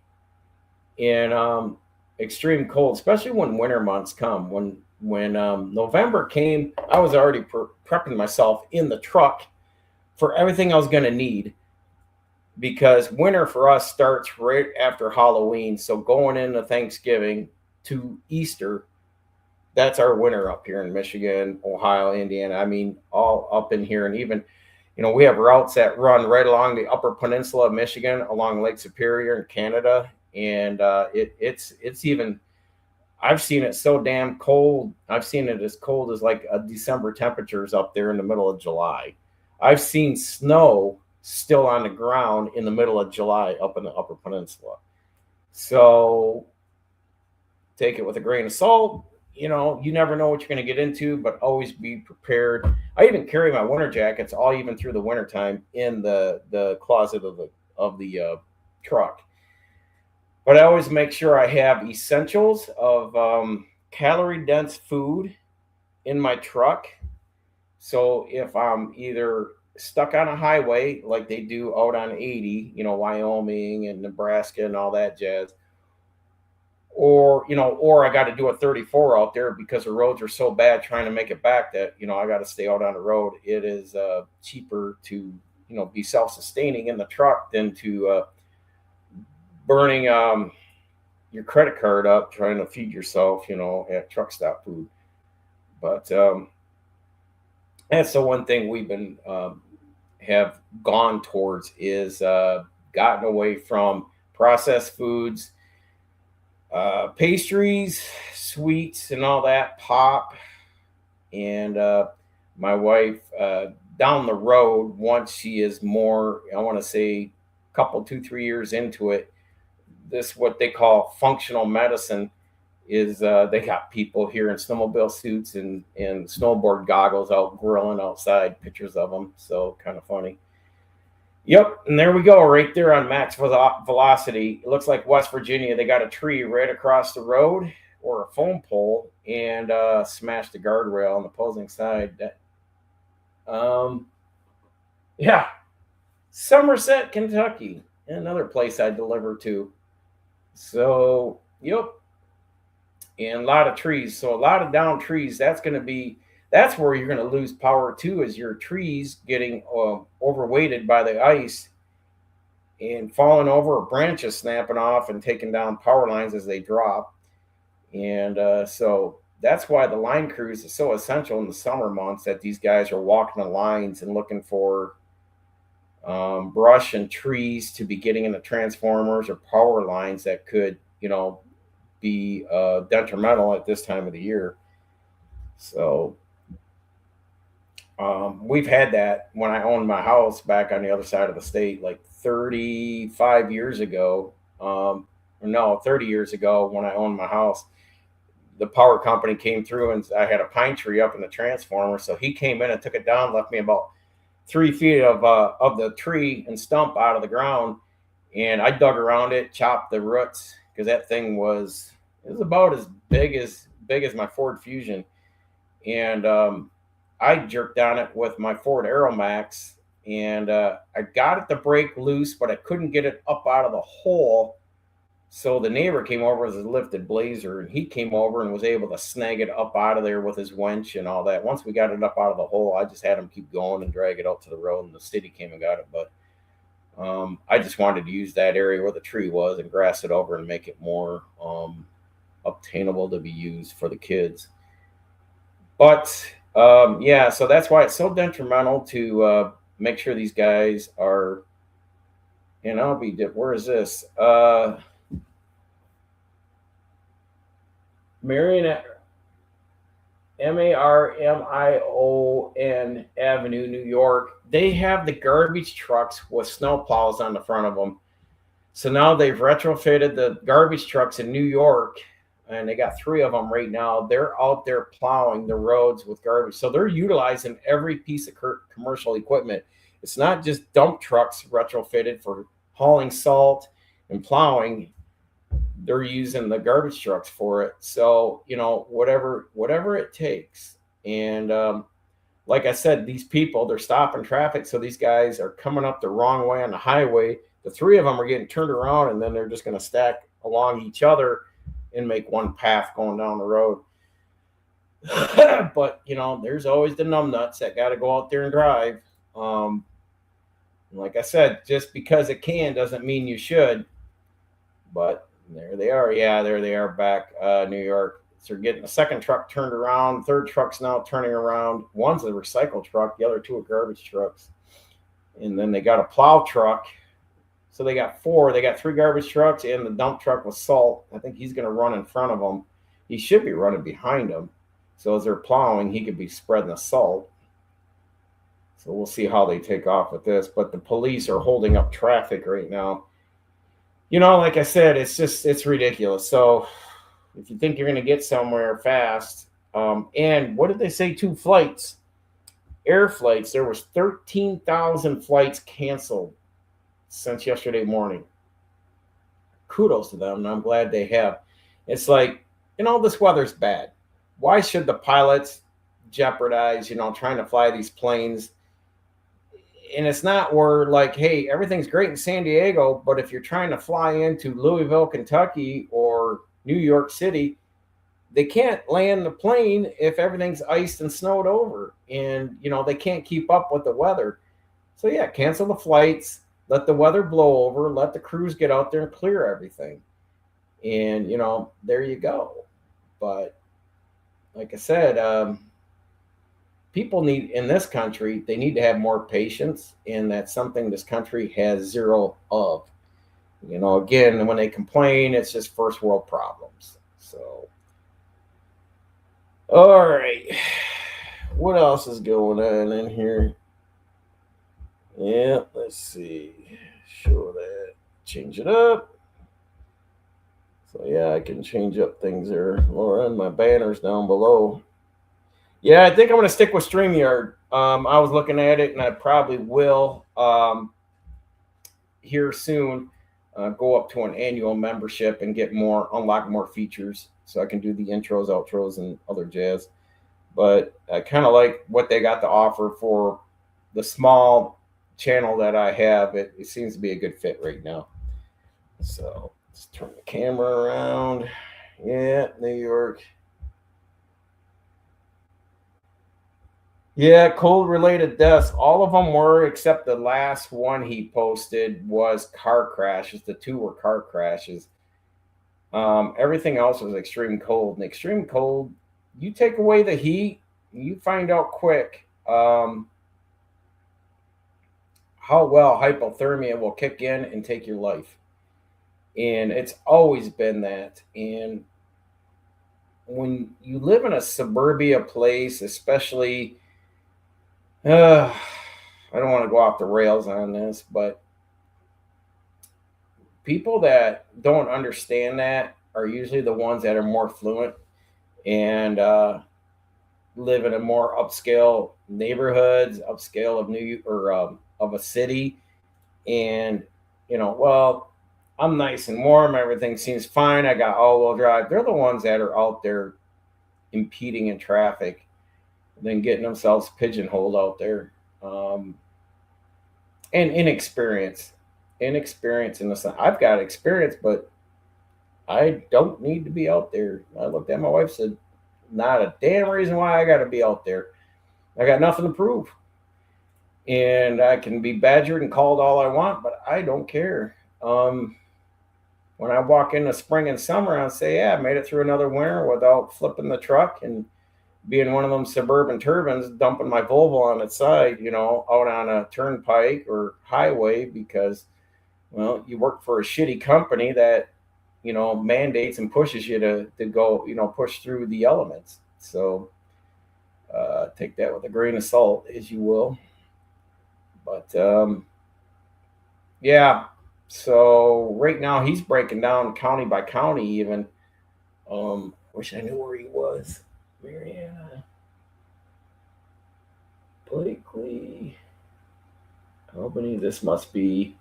in extreme cold, especially when winter months come. When November came, I was already prepping myself in the truck for everything I was going to need, because winter for us starts right after Halloween. So going into Thanksgiving to Easter, that's our winter up here in Michigan, Ohio, Indiana. I mean, all up in here. And even, you know, we have routes that run right along the upper peninsula of Michigan, along Lake Superior in Canada. And it's even, I've seen it so damn cold. I've seen it as cold as like a December temperatures up there in the middle of July. I've seen snow still on the ground in the middle of July up in the upper peninsula. So take it with a grain of salt. You know, you never know what you're going to get into, but always be prepared. I even carry my winter jackets all even through the wintertime in the closet of the truck. But I always make sure I have essentials of calorie dense food in my truck. So if I'm either stuck on a highway like they do out on 80, you know, Wyoming and Nebraska and all that jazz, or you know, or I got to do a 34 out there because the roads are so bad trying to make it back that, you know, I got to stay out on the road. It is cheaper to, you know, be self-sustaining in the truck than to burning your credit card up trying to feed yourself, you know, at truck stop food. But that's the one thing we've been have gone towards is gotten away from processed foods, pastries, sweets, and all that, pop. And my wife, down the road, once she is more, I want to say, couple, 2, 3 years into it, this what they call functional medicine is they got people here in snowmobile suits and snowboard goggles out grilling outside, pictures of them. So kind of funny. Yep, and there we go, right there on max velocity. It looks like West Virginia. They got a tree right across the road or a phone pole and smashed the guardrail on the opposing side. Yeah, Somerset, Kentucky, another place I deliver to. So, yep, and a lot of trees. So a lot of down trees. That's where you're going to lose power too, is your trees getting overweighted by the ice and falling over, or branches snapping off and taking down power lines as they drop. And so that's why the line crews is so essential in the summer months, that these guys are walking the lines and looking for brush and trees to be getting in the transformers or power lines that could, you know, be detrimental at this time of the year. So we've had that when I owned my house back on the other side of the state, like 35 years ago. No, 30 years ago when I owned my house. The power company came through and I had a pine tree up in the transformer. So he came in and took it down, left me about 3 feet of the tree and stump out of the ground. And I dug around it, chopped the roots because that thing was it was about as big as my Ford Fusion. And I jerked on it with my Ford Aeromax, and I got it to break loose, but I couldn't get it up out of the hole. So the neighbor came over with his lifted blazer, and he came over and was able to snag it up out of there with his winch and all that. Once we got it up out of the hole, I just had him keep going and drag it out to the road, and the city came and got it. But I just wanted to use that area where the tree was and grass it over and make it more obtainable to be used for the kids. But yeah, so that's why it's so detrimental to make sure these guys are. And I'll be. Where is this? Marion, Marion Avenue, New York. They have the garbage trucks with snow plows on the front of them. So now they've retrofitted the garbage trucks in New York, and they got three of them right now. They're out there plowing the roads with garbage. So they're utilizing every piece of commercial equipment. It's not just dump trucks retrofitted for hauling salt and plowing. They're using the garbage trucks for it. So, whatever it takes. And like I said, these people, they're stopping traffic. So these guys are coming up the wrong way on the highway. The three of them are getting turned around, and then they're just going to stack along each other and make one path going down the road. But, there's always the numbnuts that got to go out there and drive. Like I said, just because it can doesn't mean you should. But there they are. Yeah, there they are back, New York. So they're getting the second truck turned around. Third truck's now turning around. One's a recycle truck. The other two are garbage trucks. And then they got a plow truck. So they got four. They got three garbage trucks and the dump truck with salt. I think he's going to run in front of them. He should be running behind them. So as they're plowing, he could be spreading the salt. So we'll see how they take off with this. But the police are holding up traffic right now. Like I said, it's ridiculous. So if you think you're going to get somewhere fast, and what did they say? 2 flights, air flights. There was 13,000 flights canceled since yesterday morning. Kudos to them. And I'm glad they have. It's like, this weather's bad. Why should the pilots jeopardize, trying to fly these planes? And it's not where like, hey, everything's great in San Diego, but if you're trying to fly into Louisville, Kentucky or New York City, they can't land the plane if everything's iced and snowed over. And, they can't keep up with the weather. So, yeah, cancel the flights, let the weather blow over, let the crews get out there and clear everything. And, there you go. But like I said, people need in this country, they need to have more patience, and that's something this country has zero of. Again, when they complain, it's just first world problems. So, all right, what else is going on in here? Yeah, let's see. Show that. Change it up. So yeah, I can change up things there, Laura, and my banners down below. Yeah, I think I'm going to stick with StreamYard. I was looking at it, and I probably will here soon go up to an annual membership and unlock more features, so I can do the intros, outros, and other jazz. But I kind of like what they got to offer for the small channel that I have. It seems to be a good fit right now. So let's turn the camera around. Yeah, New York. Yeah, cold-related deaths. All of them were, except the last one he posted was car crashes. The 2 were car crashes. Everything else was extreme cold. And extreme cold, you take away the heat, you find out quick how well hypothermia will kick in and take your life. And it's always been that. And when you live in a suburbia place, especially, I don't want to go off the rails on this, but people that don't understand that are usually the ones that are more fluent and live in a more upscale neighborhoods, upscale of New or of a city, and well, I'm nice and warm. Everything seems fine. I got all-wheel drive. They're the ones that are out there impeding in traffic, then getting themselves pigeonholed out there. Um, and inexperience in the sun. I've got experience, but I don't need to be out there. I looked at my wife, said, "Not a damn reason why I got to be out there. I got nothing to prove, and I can be badgered and called all I want, but I don't care." When I walk into spring and summer, I say, "Yeah, I made it through another winter without flipping the truck and being one of them suburban turbines, dumping my Volvo on its side, out on a turnpike or highway because, well, you work for a shitty company that, mandates and pushes you to go, push through the elements." So take that with a grain of salt, as you will. But yeah, so right now he's breaking down county by county, even. Wish I knew where he was. Mariana, Blakely, Albany. This must be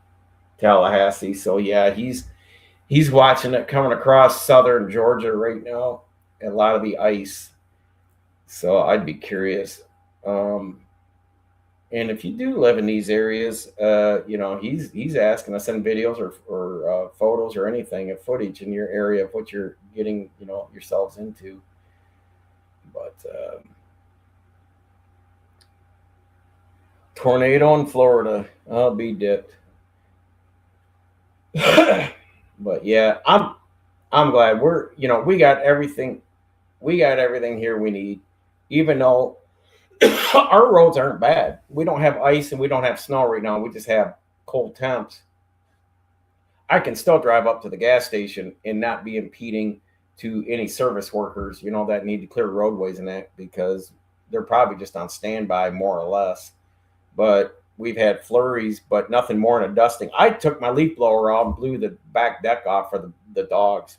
Tallahassee. So yeah, he's watching it coming across southern Georgia right now. A lot of the ice. So I'd be curious. Um, and if you do live in these areas, he's asking to send videos or photos or anything of footage in your area of what you're getting, yourselves into. But tornado in Florida, I'll be dipped. But yeah, I'm glad we got everything. We got everything here we need, even though our roads aren't bad. We don't have ice and we don't have snow right now. We just have cold temps. I can still drive up to the gas station and not be impeding to any service workers, that need to clear roadways and that because they're probably just on standby more or less. But we've had flurries, but nothing more than a dusting. I took my leaf blower out and blew the back deck off for the dogs.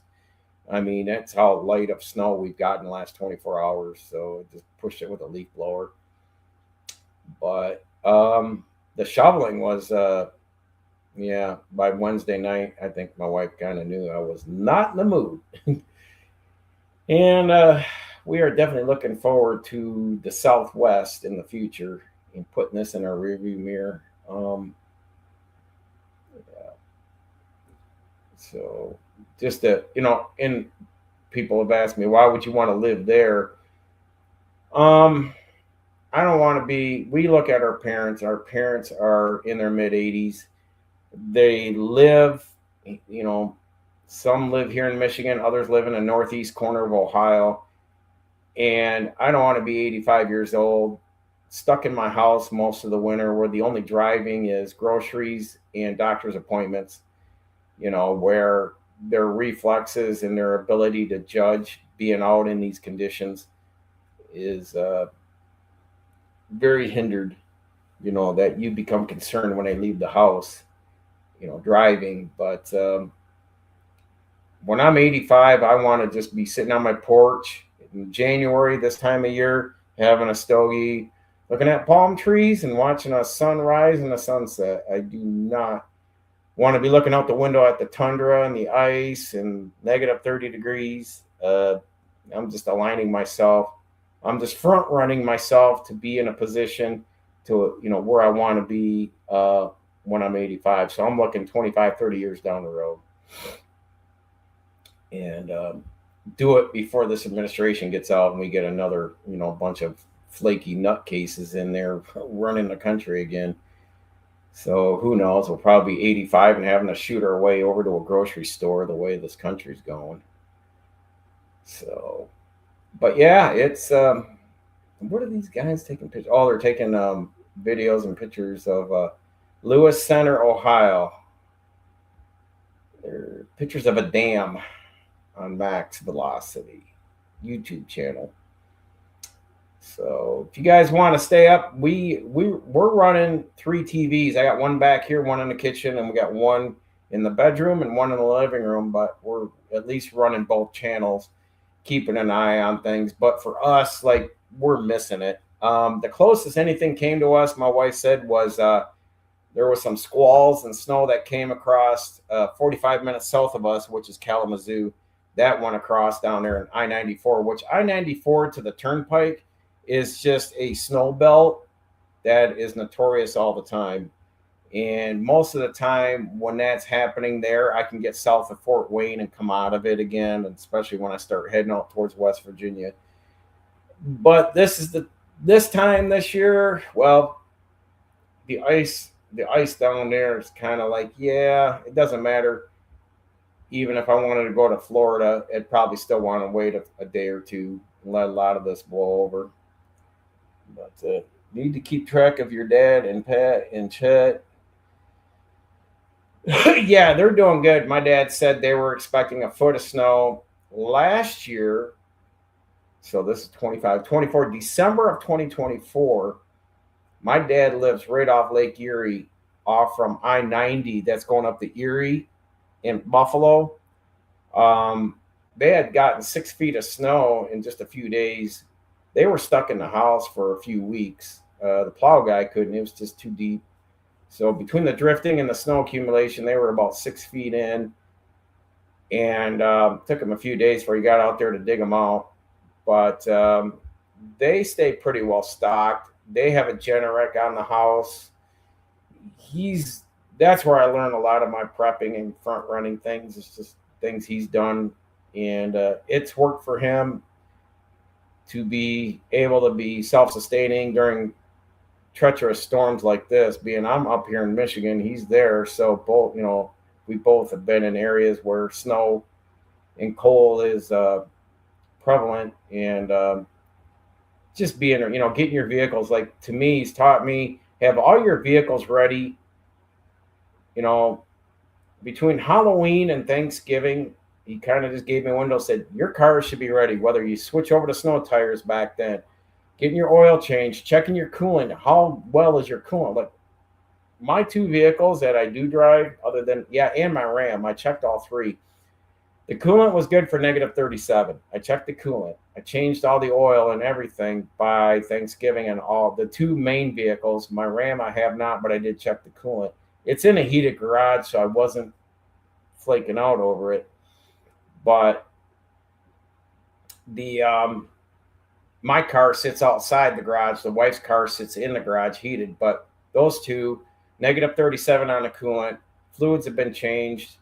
I mean, that's how light of snow we've got in the last 24 hours. So just pushed it with a leaf blower. But the shoveling was, yeah, by Wednesday night, I think my wife kind of knew I was not in the mood. And we are definitely looking forward to the Southwest in the future and putting this in our rearview mirror. Yeah. So just to, and people have asked me, why would you want to live there? Um, I don't want to be. We look at our parents. Our parents are in their mid 80s. They live, you know, some live here in Michigan, others live in the northeast corner of Ohio. And I don't want to be 85 years old, stuck in my house most of the winter where the only driving is groceries and doctor's appointments, where their reflexes and their ability to judge being out in these conditions is very hindered, that you become concerned when they leave the house, driving. But when I'm 85, I want to just be sitting on my porch in January, this time of year, having a stogie, looking at palm trees and watching a sunrise and a sunset. I do not want to be looking out the window at the tundra and the ice and negative 30 degrees. I'm just aligning myself. I'm just front running myself to be in a position to, where I want to be when I'm 85. So I'm looking 25, 30 years down the road. And do it before this administration gets out and we get another, bunch of flaky nutcases in there running the country again. So who knows? We'll probably be 85 and having to shoot our way over to a grocery store the way this country's going. So, but yeah, it's what are these guys taking pictures? Oh, they're taking videos and pictures of Lewis Center, Ohio. They're pictures of a dam on max velocity. YouTube channel. So if you guys want to stay up, we're running 3 TVs. I got one back here, one in the kitchen, and we got one in the bedroom and one in the living room. But we're at least running both channels, keeping an eye on things. But for us, like, we're missing it. The closest anything came to us, my wife said, was there was some squalls and snow that came across 45 minutes south of us, which is Kalamazoo. That went across down there in I-94, which I-94 to the turnpike is just a snow belt that is notorious all the time. And most of the time when that's happening there, I can get south of Fort Wayne and come out of it again, and especially when I start heading out towards West Virginia. But this time this year, well, the ice down there is kind of like, yeah, it doesn't matter. Even if I wanted to go to Florida, I'd probably still want to wait a day or two and let a lot of this blow over. But need to keep track of your dad and Pat and Chet. Yeah, they're doing good. My dad said they were expecting a foot of snow last year. So this is 25, 24, December of 2024. My dad lives right off Lake Erie, off from I-90 that's going up to Erie in Buffalo. Um, they had gotten 6 feet of snow in just a few days. They were stuck in the house for a few weeks. The plow guy couldn't, it was just too deep. So between the drifting and the snow accumulation, they were about 6 feet in, and took them a few days before he got out there to dig them out. But they stay pretty well stocked. They have a Generac on the house. That's where I learned a lot of my prepping and front running things. It's just things he's done, and it's worked for him to be able to be self-sustaining during treacherous storms like this. Being I'm up here in Michigan, he's there, so both we both have been in areas where snow and cold is prevalent, and just being getting your vehicles, like, to me, he's taught me, have all your vehicles ready. Between Halloween and Thanksgiving, he kind of just gave me a window, said your car should be ready, whether you switch over to snow tires back then, getting your oil changed, checking your coolant. How well is your coolant? Like, my 2 vehicles that I do drive, other than, and my Ram, I checked all 3. The coolant was good for -37. I checked the coolant. I changed all the oil and everything by Thanksgiving, and all the 2 main vehicles. My Ram I have not, but I did check the coolant. It's in a heated garage, so I wasn't flaking out over it. But the my car sits outside the garage. The wife's car sits in the garage, heated. But those 2, -37 on the coolant. Fluids have been changed.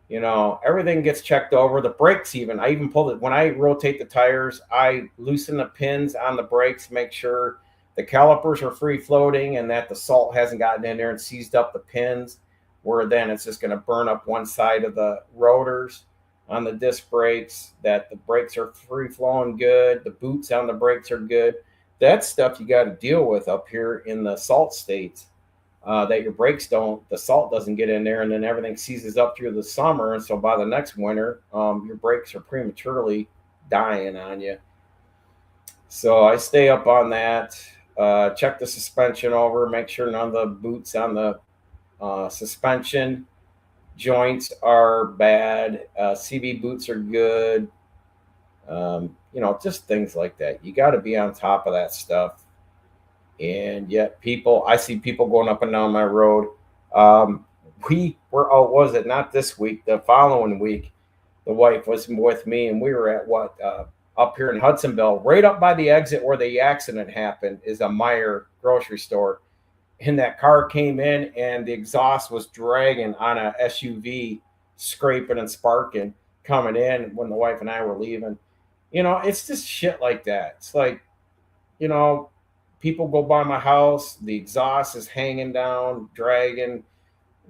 Everything gets checked over. The brakes, I even pulled it. When I rotate the tires, I loosen the pins on the brakes, make sure the calipers are free floating and that the salt hasn't gotten in there and seized up the pins, where then it's just going to burn up one side of the rotors on the disc brakes, that the brakes are free flowing good. The boots on the brakes are good. That's stuff you got to deal with up here in the salt states. That your brakes the salt doesn't get in there, and then everything seizes up through the summer. And so by the next winter, your brakes are prematurely dying on you. So I stay up on that, check the suspension over, make sure none of the boots on the suspension joints are bad. CV boots are good. Just things like that. You got to be on top of that stuff. And yet I see people going up and down my road. We were out, was it not this week, the following week, the wife was with me, and we were at up here in Hudsonville, right up by the exit where the accident happened, is a Meijer grocery store. And that car came in, and the exhaust was dragging on a SUV, scraping and sparking, coming in when the wife and I were leaving. It's just shit like that. It's like, people go by my house, the exhaust is hanging down, dragging,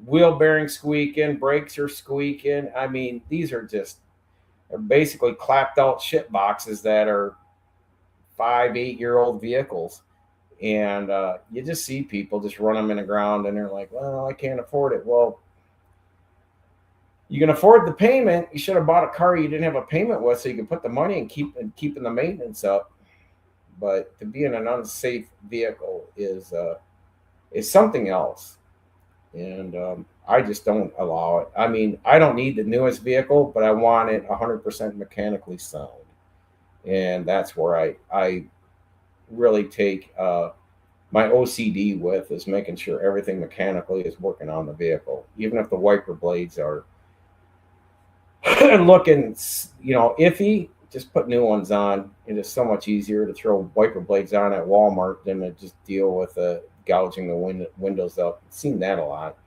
wheel bearings squeaking, brakes are squeaking. I mean, these are basically clapped out shit boxes that are 5, 8-year-old vehicles. And you just see people just run them in the ground, and they're like, well, I can't afford it. Well, You can afford the payment. You should have bought a car you didn't have a payment with, so you can put the money and keeping the maintenance up. But to be in an unsafe vehicle is something else, and I just don't allow it. I mean, I don't need the newest vehicle, but I want it 100% mechanically sound, and that's where I really take my OCD with is making sure everything mechanically is working on the vehicle, even if the wiper blades are looking, iffy. Just put new ones on. It is so much easier to throw wiper blades on at Walmart than to just deal with gouging the windows up. I've seen that a lot.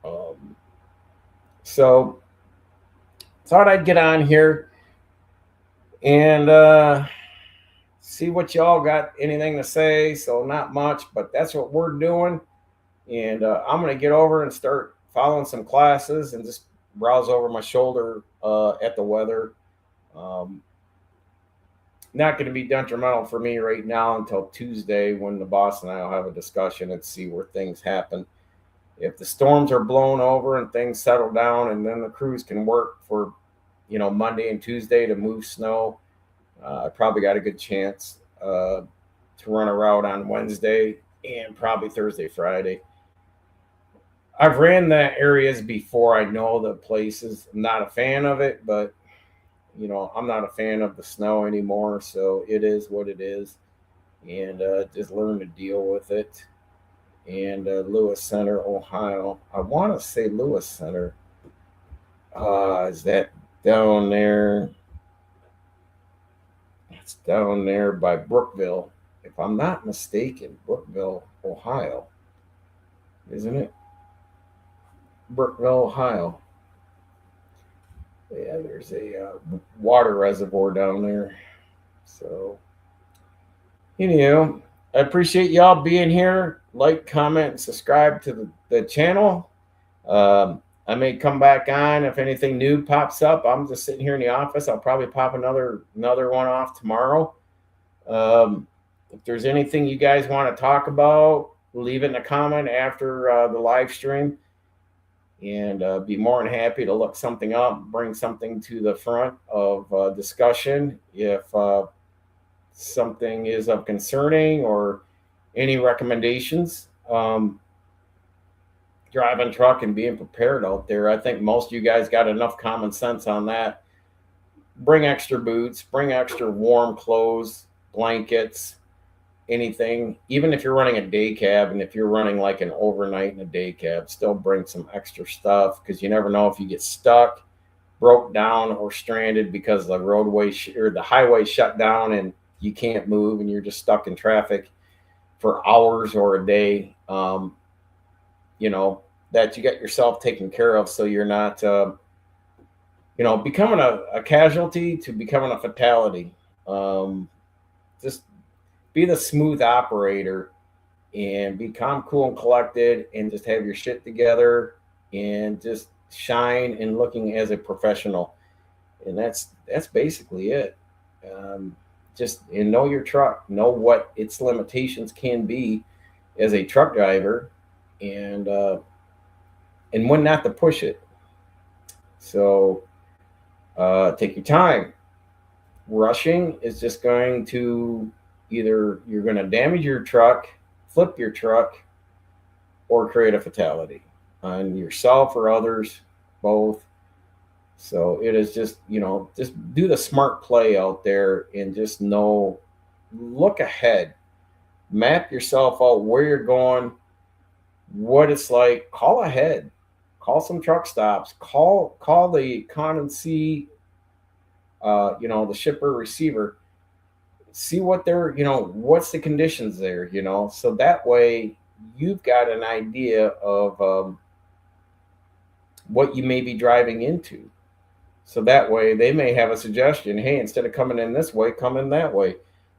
Um, so thought I'd get on here and see what y'all got anything to say. So not much, but that's what we're doing. And I'm going to get over and start following some classes and just browse over my shoulder at the weather. Um, Not going to be detrimental for me right now until Tuesday when the boss and I will have a discussion and see where things happen. If the storms are blown over and things settle down, and then the crews can work for, Monday and Tuesday to move snow, I probably got a good chance to run a route on Wednesday and probably Thursday, Friday. I've ran the areas before. I know the places. I'm not a fan of it, but I'm not a fan of the snow anymore, so it is what it is, and just learn to deal with it. And Lewis Center, Ohio. I want to say Lewis Center. Is that down there? It's down there by Brookville, if I'm not mistaken. Brookville, Ohio, isn't it? Brookville, Ohio. Yeah, there's a water reservoir down there. So, I appreciate y'all being here. Like, comment, and subscribe to the channel. I may come back on if anything new pops up. I'm just sitting here in the office. I'll probably pop another one off tomorrow. If there's anything you guys want to talk about, leave it in a comment after the live stream, and be more than happy to look something up, bring something to the front of discussion if something is of concerning or any recommendations. Driving truck and being prepared out there. I think most of you guys got enough common sense on that. Bring extra boots, bring extra warm clothes, blankets, anything. Even if you're running a day cab, and if you're running like an overnight in a day cab, still bring some extra stuff, because you never know if you get stuck, broke down, or stranded because the roadway or the highway shut down and you can't move and you're just stuck in traffic for hours or a day. That you get yourself taken care of, so you're not becoming a casualty to becoming a fatality. Just be the smooth operator and be calm, cool, and collected, and just have your shit together and just shine and looking as a professional. And that's basically it. And know your truck, know what its limitations can be as a truck driver, and when not to push it. So take your time. Rushing is just going to either you're going to damage your truck, flip your truck, or create a fatality on yourself or others, both. So it is just do the smart play out there and just look ahead, map yourself out where you're going, what it's like. Call ahead. Call some truck stops. Call the con and see, the shipper receiver. See what they're, what's the conditions there, so that way you've got an idea of what you may be driving into. So that way they may have a suggestion. Hey, instead of coming in this way, come in that way.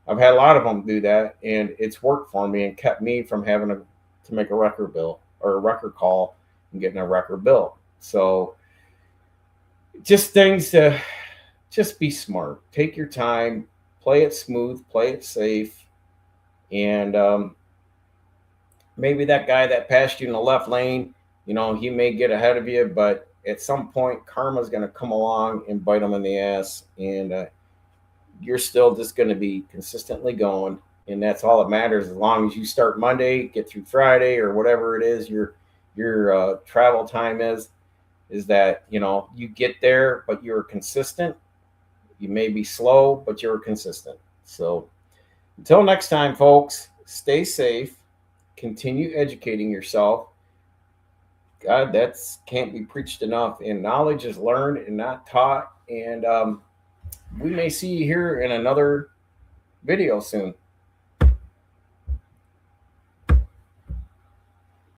I've had a lot of them do that, and it's worked for me and kept me from having to make a record bill or a record call and getting a record bill. So just things to just be smart. Take your time, play it smooth, play it safe, and maybe that guy that passed you in the left lane, he may get ahead of you, but at some point karma's going to come along and bite them in the ass, and you're still just going to be consistently going, and that's all that matters. As long as you start Monday, get through Friday, or whatever it is your travel time is that you get there, but you're consistent. You may be slow, but you're consistent. So until next time, folks, stay safe, continue educating yourself. God, that's can't be preached enough. And knowledge is learned and not taught. And we may see you here in another video soon.